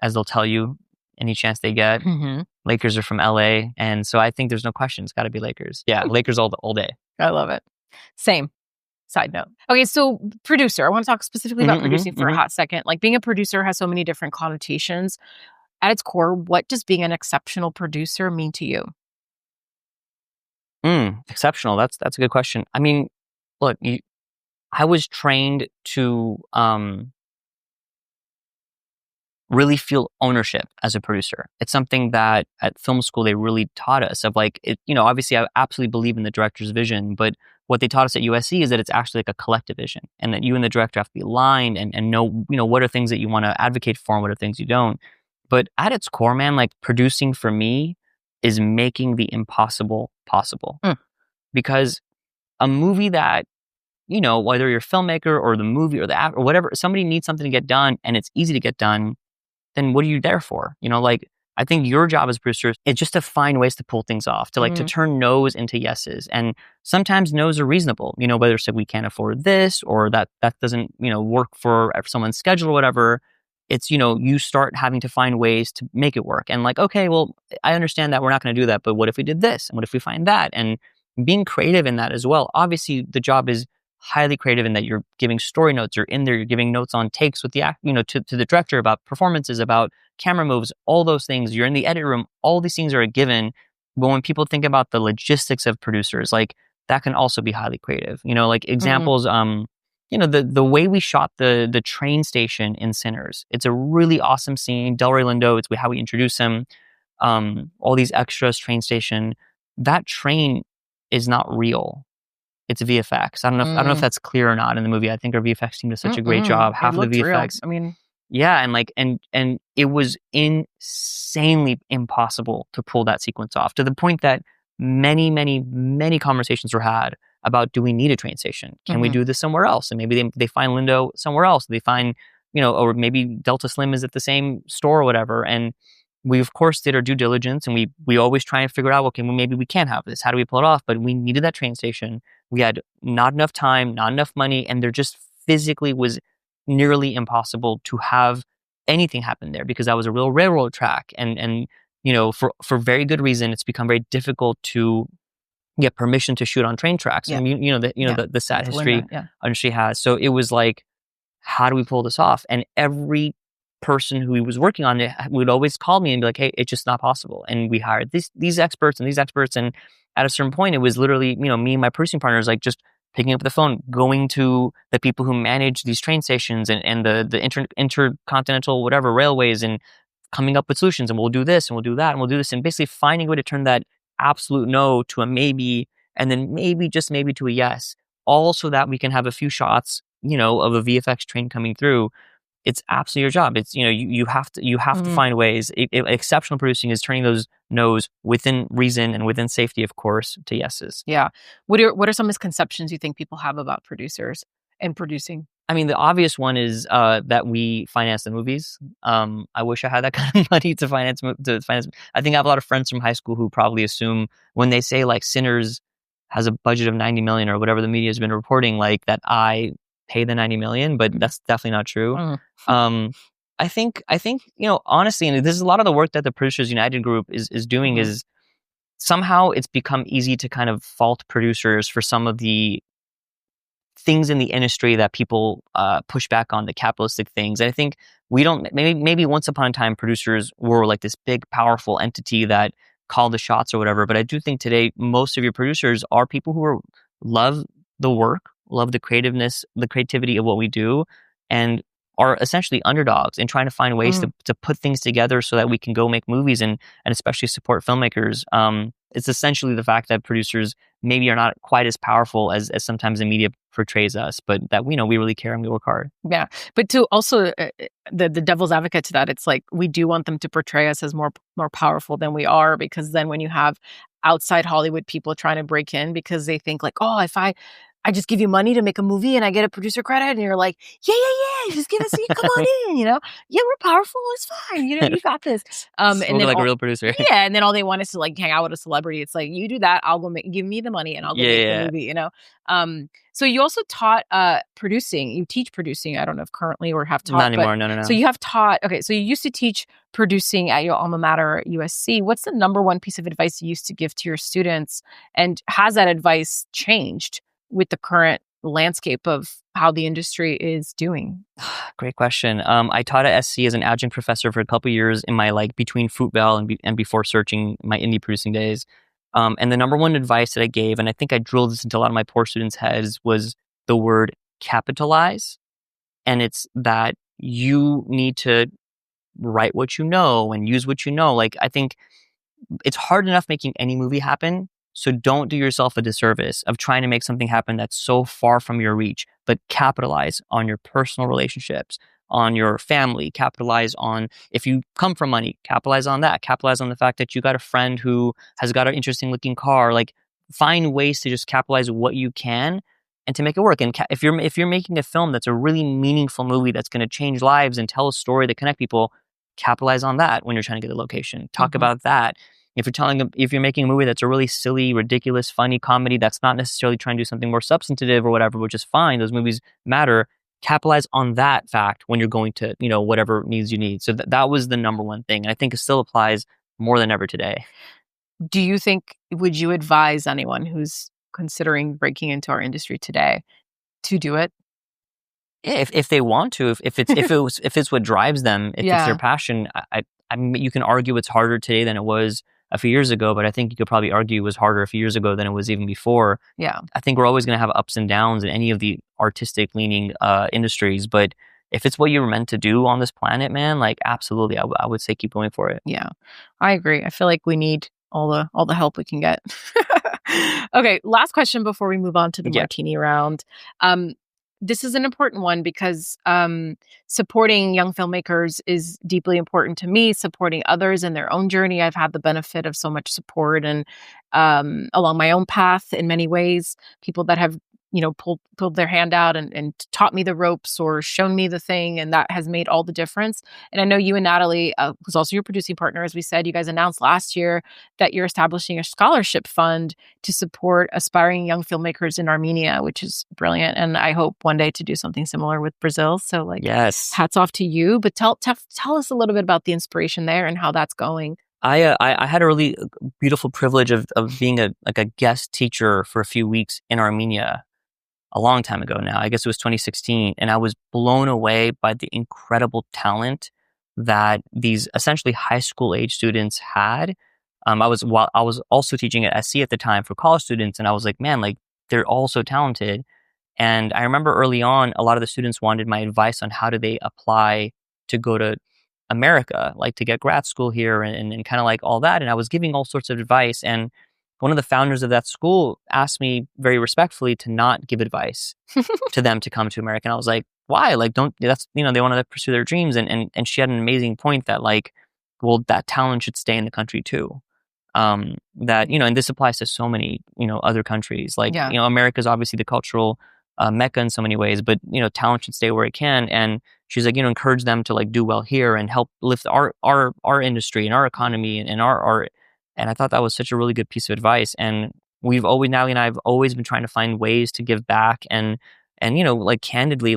Speaker 1: as they'll tell you any chance they get. Mm-hmm. Lakers are from LA, and so I think there's no question. It's got to be Lakers. Yeah, Lakers all day.
Speaker 2: I love it. Same. Side note. Okay, so producer. I want to talk specifically about producing for a hot second. Like being a producer has so many different connotations. At its core, what does being an exceptional producer mean to you?
Speaker 1: Exceptional. That's a good question. I mean, look, I was trained to really feel ownership as a producer. It's something that at film school they really taught us of like, obviously I absolutely believe in the director's vision, but what they taught us at USC is that it's actually like a collective vision, and that you and the director have to be aligned and know, what are things that you want to advocate for and what are things you don't. But at its core, man, like producing for me is making the impossible possible. Because a movie that, whether you're a filmmaker or the movie or the app or whatever, somebody needs something to get done and it's easy to get done, then what are you there for? Like I think your job as a producer is just to find ways to pull things off, to like to turn no's into yeses. And sometimes no's are reasonable, whether it's like we can't afford this or that doesn't, work for someone's schedule or whatever. It's, you start having to find ways to make it work. And like, okay, well, I understand that we're not going to do that, but what if we did this? And what if we find that? And being creative in that as well. Obviously, the job is highly creative in that you're giving story notes, you're in there, you're giving notes on takes with the to the director about performances, about camera moves, all those things. You're in the edit room, all these things are a given. But when people think about the logistics of producers, like that can also be highly creative. Like examples, the way we shot the train station in Sinners, it's a really awesome scene. Delroy Lindo, it's how we introduce him. All these extras, train station, that train is not real. It's VFX. I don't know if that's clear or not in the movie. I think our VFX team does such a great job. Half of the VFX.
Speaker 2: Real.
Speaker 1: Yeah, and it was insanely impossible to pull that sequence off, to the point that many, many, many conversations were had about, do we need a train station? Can we do this somewhere else? And maybe they find Lindo somewhere else. They find, or maybe Delta Slim is at the same store or whatever. And we, of course, did our due diligence, and we always try and figure out, okay, well, maybe we can't have this. How do we pull it off? But we needed that train station. We had not enough time, not enough money, and there just physically was nearly impossible to have anything happen there, because that was a real railroad track. And for very good reason, it's become very difficult to get permission to shoot on train tracks. Yeah. And the sad history industry has. So it was like, how do we pull this off? And every person who was working on it would always call me and be like, hey, it's just not possible. And we hired these experts and these experts. And at a certain point, it was literally, me and my producing partners, like just picking up the phone, going to the people who manage these train stations and the intercontinental whatever railways, and coming up with solutions. And we'll do this and we'll do that and we'll do this. And basically finding a way to turn that absolute no to a maybe, and then maybe, just maybe, to a yes, all so that we can have a few shots, of a VFX train coming through. It's absolutely your job. It's, you have to find ways. Exceptional producing is turning those no's within reason and within safety, of course, to yeses.
Speaker 2: Yeah. What are some misconceptions you think people have about producers and producing?
Speaker 1: I mean, the obvious one is that we finance the movies. I wish I had that kind of money to finance. I think I have a lot of friends from high school who probably assume when they say like Sinners has a budget of 90 million or whatever the media has been reporting, like that I pay the 90 million, but that's definitely not true. I think, honestly, and this is a lot of the work that the Producers United group is doing, is somehow it's become easy to kind of fault producers for some of the things in the industry that people push back on, the capitalistic things. And I think maybe once upon a time producers were like this big, powerful entity that called the shots or whatever. But I do think today, most of your producers are people who love the work, love the creativity of what we do, and are essentially underdogs in trying to find ways to put things together so that we can go make movies and especially support filmmakers. It's essentially the fact that producers maybe are not quite as powerful as sometimes the media portrays us, but that we really care and we work hard.
Speaker 2: Yeah. But to also the devil's advocate to that, it's like we do want them to portray us as more powerful than we are, because then when you have outside Hollywood people trying to break in because they think like, oh, if I just give you money to make a movie and I get a producer credit, and you're like, yeah, just give us, come on in, yeah, we're powerful, it's fine, you got this.
Speaker 1: And then like a real producer.
Speaker 2: Yeah, and then all they want is to like hang out with a celebrity. It's like, you do that, I'll go give me the money and I'll go make the movie, So you also taught producing. You teach producing. I don't know if currently or have taught.
Speaker 1: Not anymore, no.
Speaker 2: So you have taught, okay, so you used to teach producing at your alma mater at USC. What's the number one piece of advice you used to give to your students? And has that advice changed with the current landscape of how the industry is doing?
Speaker 1: Great question. I taught at SC as an adjunct professor for a couple of years in my between Fruitvale and before searching my indie producing days. And the number one advice that I gave, and I think I drilled this into a lot of my poor students' heads, was the word capitalize. And it's that you need to write what you know and use what you know. Like, I think it's hard enough making any movie happen. So don't do yourself a disservice of trying to make something happen that's so far from your reach, but capitalize on your personal relationships, on your family, capitalize on, if you come from money, capitalize on that, capitalize on the fact that you got a friend who has got an interesting looking car. Like, find ways to just capitalize what you can and to make it work. And if you're making a film that's a really meaningful movie that's going to change lives and tell a story that connect people, capitalize on that when you're trying to get a location. Talk about that. If you're making a movie that's a really silly, ridiculous, funny comedy that's not necessarily trying to do something more substantive or whatever, which is fine. Those movies matter. Capitalize on that fact when you're going to, whatever needs you need. So that was the number one thing. And I think it still applies more than ever today.
Speaker 2: Would you advise anyone who's considering breaking into our industry today to do it?
Speaker 1: Yeah, if they want to, if it's what drives them, if it's their passion, I mean, you can argue it's harder today than it was a few years ago, but I think you could probably argue it was harder a few years ago than it was even before.
Speaker 2: Yeah.
Speaker 1: I think we're always going to have ups and downs in any of the artistic leaning industries, but if it's what you were meant to do on this planet, man, like absolutely, I would say keep going for it.
Speaker 2: Yeah, I agree. I feel like we need all the help we can get. Okay, last question before we move on to the martini round. This is an important one because supporting young filmmakers is deeply important to me, supporting others in their own journey. I've had the benefit of so much support and along my own path in many ways, people that have pulled their hand out and taught me the ropes or shown me the thing. And that has made all the difference. And I know you and Natalie, who's also your producing partner, as we said, you guys announced last year that you're establishing a scholarship fund to support aspiring young filmmakers in Armenia, which is brilliant. And I hope one day to do something similar with Brazil. So
Speaker 1: yes,
Speaker 2: hats off to you. But tell us a little bit about the inspiration there and how that's going.
Speaker 1: I had a really beautiful privilege of being a guest teacher for a few weeks in Armenia a long time ago now. I guess it was 2016. And I was blown away by the incredible talent that these essentially high school age students had. I was also teaching at SC at the time for college students. And I was like, man, like they're all so talented. And I remember early on, a lot of the students wanted my advice on how do they apply to go to America, like to get grad school here and kind of like all that. And I was giving all sorts of advice. And one of the founders of that school asked me very respectfully to not give advice to them to come to America. And I was like, why? Like, they want to pursue their dreams. And she had an amazing point that that talent should stay in the country too. And this applies to so many, other countries. America's obviously the cultural mecca in so many ways, but, talent should stay where it can. And she's like, encourage them to do well here and help lift our industry and our economy and our art. And I thought that was such a really good piece of advice. And Natalie and I have always been trying to find ways to give back. And candidly,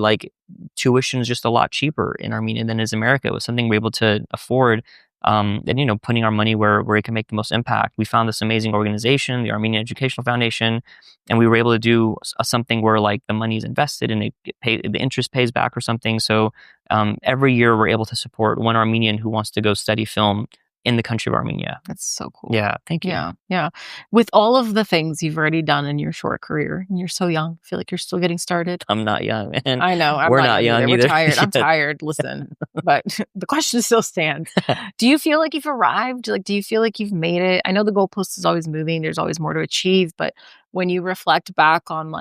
Speaker 1: tuition is just a lot cheaper in Armenia than is America. It was something we're able to afford. And, putting our money where it can make the most impact. We found this amazing organization, the Armenian Educational Foundation, and we were able to do something where the money is invested and the interest pays back or something. So every year we're able to support one Armenian who wants to go study film in the country of Armenia.
Speaker 2: That's so cool.
Speaker 1: Yeah, thank you.
Speaker 2: Yeah. With all of the things you've already done in your short career, and you're so young, I feel like you're still getting started.
Speaker 1: I'm not young, man.
Speaker 2: I know.
Speaker 1: We're not young either.
Speaker 2: We're tired. I'm tired. Listen, but the question still stands. Do you feel like you've arrived? Do you feel like you've made it? I know the goalpost is always moving. There's always more to achieve. But when you reflect back on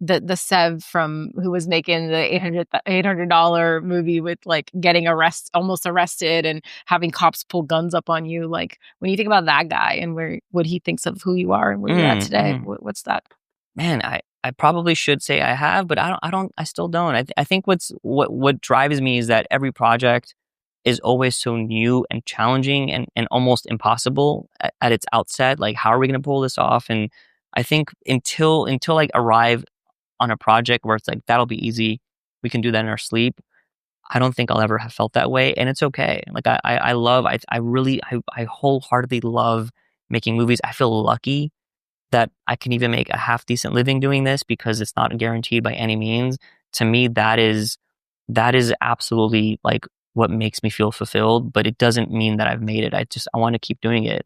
Speaker 2: the Sev who was making the $800 movie with getting almost arrested and having cops pull guns up on you. When you think about that guy and what he thinks of who you are and where you're at today, what's that?
Speaker 1: Man, I probably should say I have, but I still don't. I think what drives me is that every project is always so new and challenging and almost impossible at its outset. How are we going to pull this off? And I think until I arrive on a project where it's that'll be easy, we can do that in our sleep, I don't think I'll ever have felt that way. And it's okay. I wholeheartedly love making movies. I feel lucky that I can even make a half decent living doing this because it's not guaranteed by any means. To me, that is absolutely what makes me feel fulfilled, but it doesn't mean that I've made it. I want to keep doing it.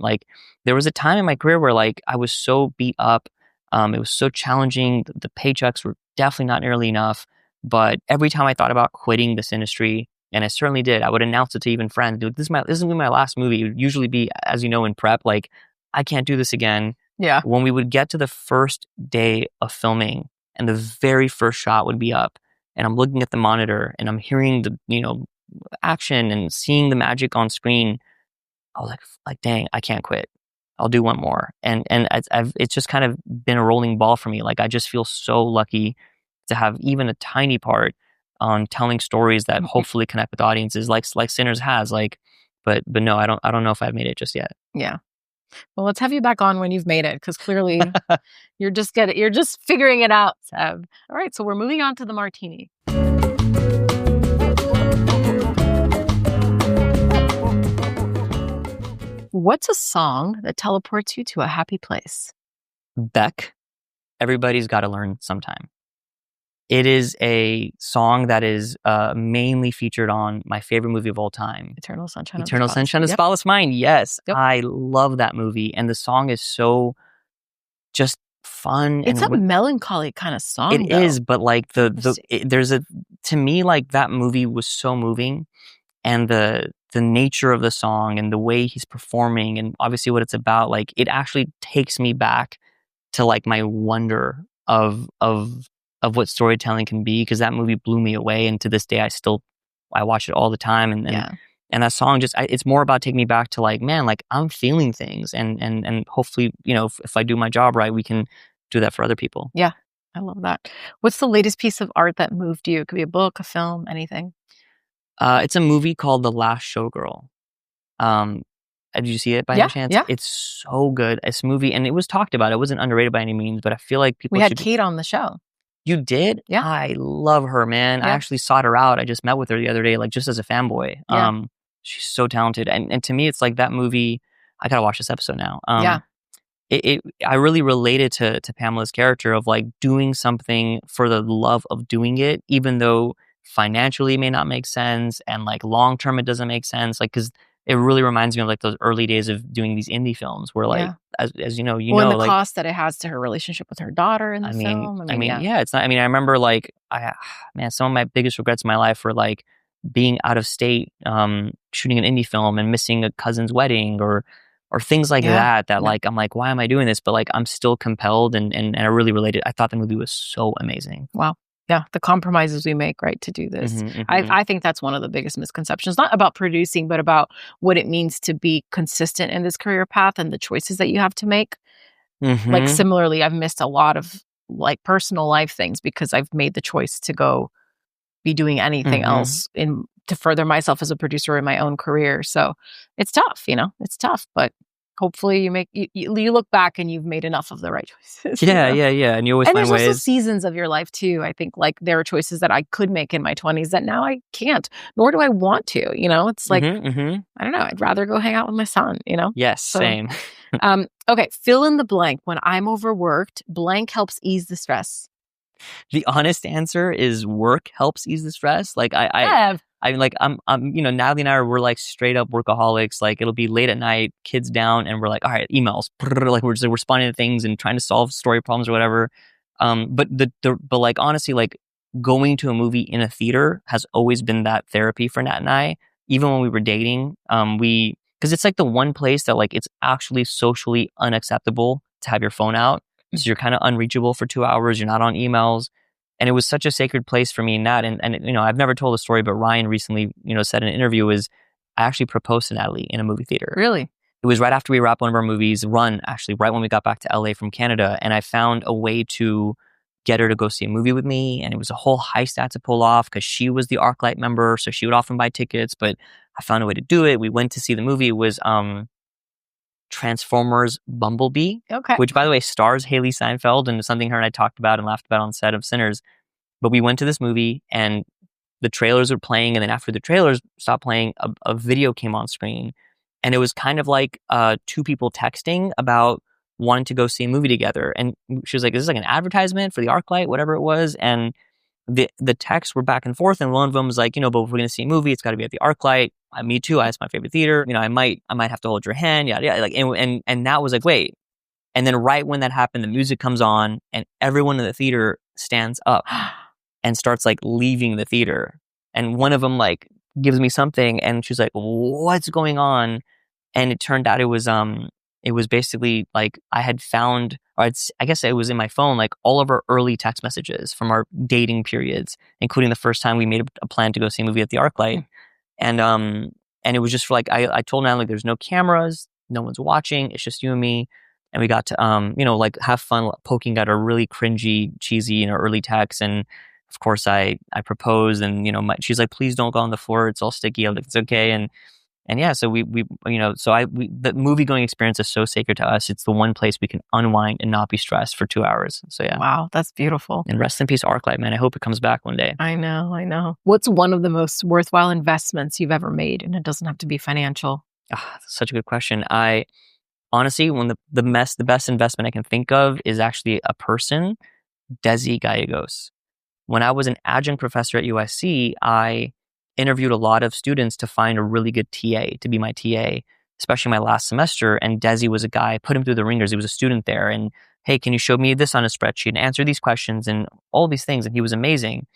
Speaker 1: There was a time in my career where I was so beat up. It was so challenging. The paychecks were definitely not nearly enough. But every time I thought about quitting this industry, and I certainly did, I would announce it to even friends. This is going to be my last movie. It would usually be, as you know, in prep, I can't do this again.
Speaker 2: Yeah.
Speaker 1: When we would get to the first day of filming and the very first shot would be up and I'm looking at the monitor and I'm hearing the, action and seeing the magic on screen, I was like, dang, I can't quit. I'll do one more. And it's just kind of been a rolling ball for me. I just feel so lucky to have even a tiny part on telling stories that hopefully connect with audiences, like Sinners has. Like, but no, I don't know if I've made it just yet.
Speaker 2: Yeah. Well, let's have you back on when you've made it, because clearly you're just figuring it out, Sev. All right, so we're moving on to the martini. What's a song that teleports you to a happy place?
Speaker 1: Beck, Everybody's Gotta Learn Sometime. It is a song that is mainly featured on my favorite movie of all time,
Speaker 2: Eternal Sunshine of
Speaker 1: the Spotless Mind. Yes, I love that movie, and the song is so just fun.
Speaker 2: It's a melancholy kind of song.
Speaker 1: It is, but like to me, like that movie was so moving, and the nature of the song and the way he's performing, and obviously what it's about, like it actually takes me back to like my wonder of what storytelling can be, because that movie blew me away, and to this day I watch it all the time, and that song just it's more about taking me back to like, man, like I'm feeling things, and hopefully, you know, if I do my job right, we can do that for other people.
Speaker 2: Yeah, I love that. What's the latest piece of art that moved you? It could be a book, a film, anything.
Speaker 1: It's a movie called The Last Showgirl. Did you see it by any chance?
Speaker 2: Yeah.
Speaker 1: It's so good. It's a movie, and it was talked about. It wasn't underrated by any means, but I feel like people.
Speaker 2: We had Kate on the show.
Speaker 1: You did?
Speaker 2: Yeah.
Speaker 1: I love her, man.
Speaker 2: Yeah.
Speaker 1: I actually sought her out. I just met with her the other day, like just as a fanboy.
Speaker 2: Yeah.
Speaker 1: She's so talented, and to me, it's like that movie. I gotta watch this episode now. I really related to Pamela's character of like doing something for the love of doing it, even though financially it may not make sense, and like long term it doesn't make sense. Like, because it really reminds me of like those early days of doing these indie films where like, as you know,
Speaker 2: and the
Speaker 1: like,
Speaker 2: cost that it has to her relationship with her daughter in the film.
Speaker 1: It's not, I mean, I remember like, some of my biggest regrets in my life were like being out of state, shooting an indie film and missing a cousin's wedding or things like that, like, I'm like, why am I doing this? But like, I'm still compelled and I really related. I thought the movie was so amazing.
Speaker 2: Wow. Yeah, the compromises we make, right, to do this. I think that's one of the biggest misconceptions, not about producing, but about what it means to be consistent in this career path and the choices that you have to make. Like, similarly, I've missed a lot of like personal life things because I've made the choice to go be doing anything else to further myself as a producer in my own career. So it's tough, it's tough, but hopefully you look back and you've made enough of the right choices.
Speaker 1: Yeah. And you always find ways.
Speaker 2: And there's also seasons of your life too. I think like there are choices that I could make in my 20s that now I can't, nor do I want to, it's like, I don't know. I'd rather go hang out with my son,
Speaker 1: Yes,
Speaker 2: so,
Speaker 1: same.
Speaker 2: Okay. Fill in the blank. When I'm overworked, blank helps ease the stress.
Speaker 1: The honest answer is work helps ease the stress. Like I'm Natalie and I we're like straight up workaholics. Like it'll be late at night, kids down, and we're like, all right, emails. Like we're just like, responding to things and trying to solve story problems or whatever. But like honestly, like going to a movie in a theater has always been that therapy for Nat and I. Even when we were dating, because it's like the one place that like it's actually socially unacceptable to have your phone out. So you're kind of unreachable for 2 hours. You're not on emails. And it was such a sacred place for me and Nat. And I've never told the story, but Ryan recently, said in an interview I actually proposed to Natalie in a movie theater.
Speaker 2: Really?
Speaker 1: It was right after we wrapped one of our movies, Run, actually, right when we got back to LA from Canada. And I found a way to get her to go see a movie with me. And it was a whole heist I had to pull off because she was the ArcLight member. So she would often buy tickets, but I found a way to do it. We went to see the movie. It was Transformers Bumblebee, which by the way stars Haley Steinfeld, and something her and I talked about and laughed about on set of Sinners. But we went to this movie and the trailers were playing, and then after the trailers stopped playing, a video came on screen, and it was kind of like two people texting about wanting to go see a movie together. And she was like, "Is this like an advertisement for the ArcLight, whatever it was?" And the texts were back and forth, and one of them was like, "But if we're going to see a movie, it's got to be at the ArcLight." Me too. It's my favorite theater. I might have to hold your hand. Yeah. Like, and that was like, wait. And then right when that happened, the music comes on, and everyone in the theater stands up and starts like leaving the theater. And one of them like gives me something, and she's like, "What's going on?" And it turned out it was basically like I had found, or I guess it was in my phone, like all of our early text messages from our dating periods, including the first time we made a plan to go see a movie at the ArcLight. And it was just for like, I told Natalie, there's no cameras, no one's watching, it's just you and me. And we got to, like have fun poking at a really cringy, cheesy, early text. And of course, I proposed, and she's like, please don't go on the floor. It's all sticky. I'm like, it's okay. And yeah, so the movie going experience is so sacred to us. It's the one place we can unwind and not be stressed for 2 hours. So yeah.
Speaker 2: Wow, that's beautiful.
Speaker 1: And rest in peace, ArcLight, man. I hope it comes back one day.
Speaker 2: I know. What's one of the most worthwhile investments you've ever made? And it doesn't have to be financial.
Speaker 1: That's such a good question. I honestly, the best investment I can think of is actually a person, Desi Gallegos. When I was an adjunct professor at USC, I interviewed a lot of students to find a really good TA to be my TA, especially my last semester. And Desi was a guy, put him through the ringers. He was a student there. And hey, can you show me this on a spreadsheet and answer these questions and all these things? And he was amazing.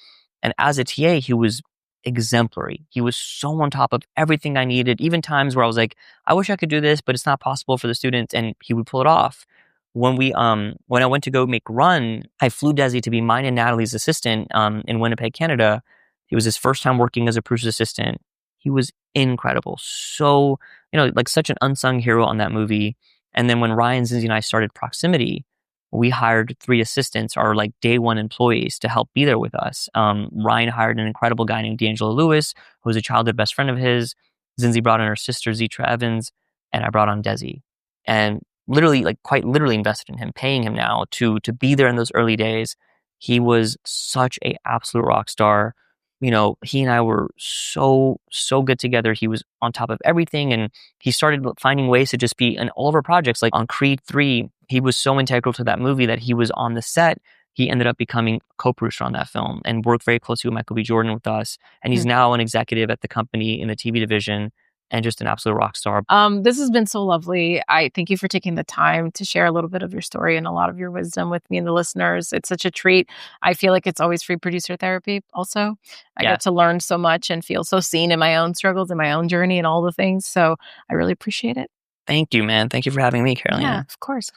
Speaker 1: And as a TA, he was exemplary. He was so on top of everything I needed, even times where I was like, I wish I could do this, but it's not possible for the students. And he would pull it off. When I went to go make Run, I flew Desi to be mine and Natalie's assistant in Winnipeg, Canada. It was his first time working as a producer's assistant. He was incredible. So, like such an unsung hero on that movie. And then when Ryan, Zinzi, and I started Proximity, we hired 3 assistants, our like day one employees, to help be there with us. Ryan hired an incredible guy named D'Angelo Lewis, who was a childhood best friend of his. Zinzi brought in her sister, Zitra Evans, and I brought on Desi. And literally, like quite literally invested in him, paying him now to be there in those early days. He was such a absolute rock star. He and I were so good together. He was on top of everything, and he started finding ways to just be in all of our projects. Like on Creed 3, he was so integral to that movie that he was on the set. He ended up becoming co-producer on that film and worked very closely with Michael B. Jordan with us. And he's now an executive at the company in the TV division, and just an absolute rock star.
Speaker 2: This has been so lovely. I thank you for taking the time to share a little bit of your story and a lot of your wisdom with me and the listeners. It's such a treat. I feel like it's always free producer therapy also. I get to learn so much and feel so seen in my own struggles and my own journey and all the things. So I really appreciate it.
Speaker 1: Thank you, man. Thank you for having me, Caroline.
Speaker 2: Yeah, of course.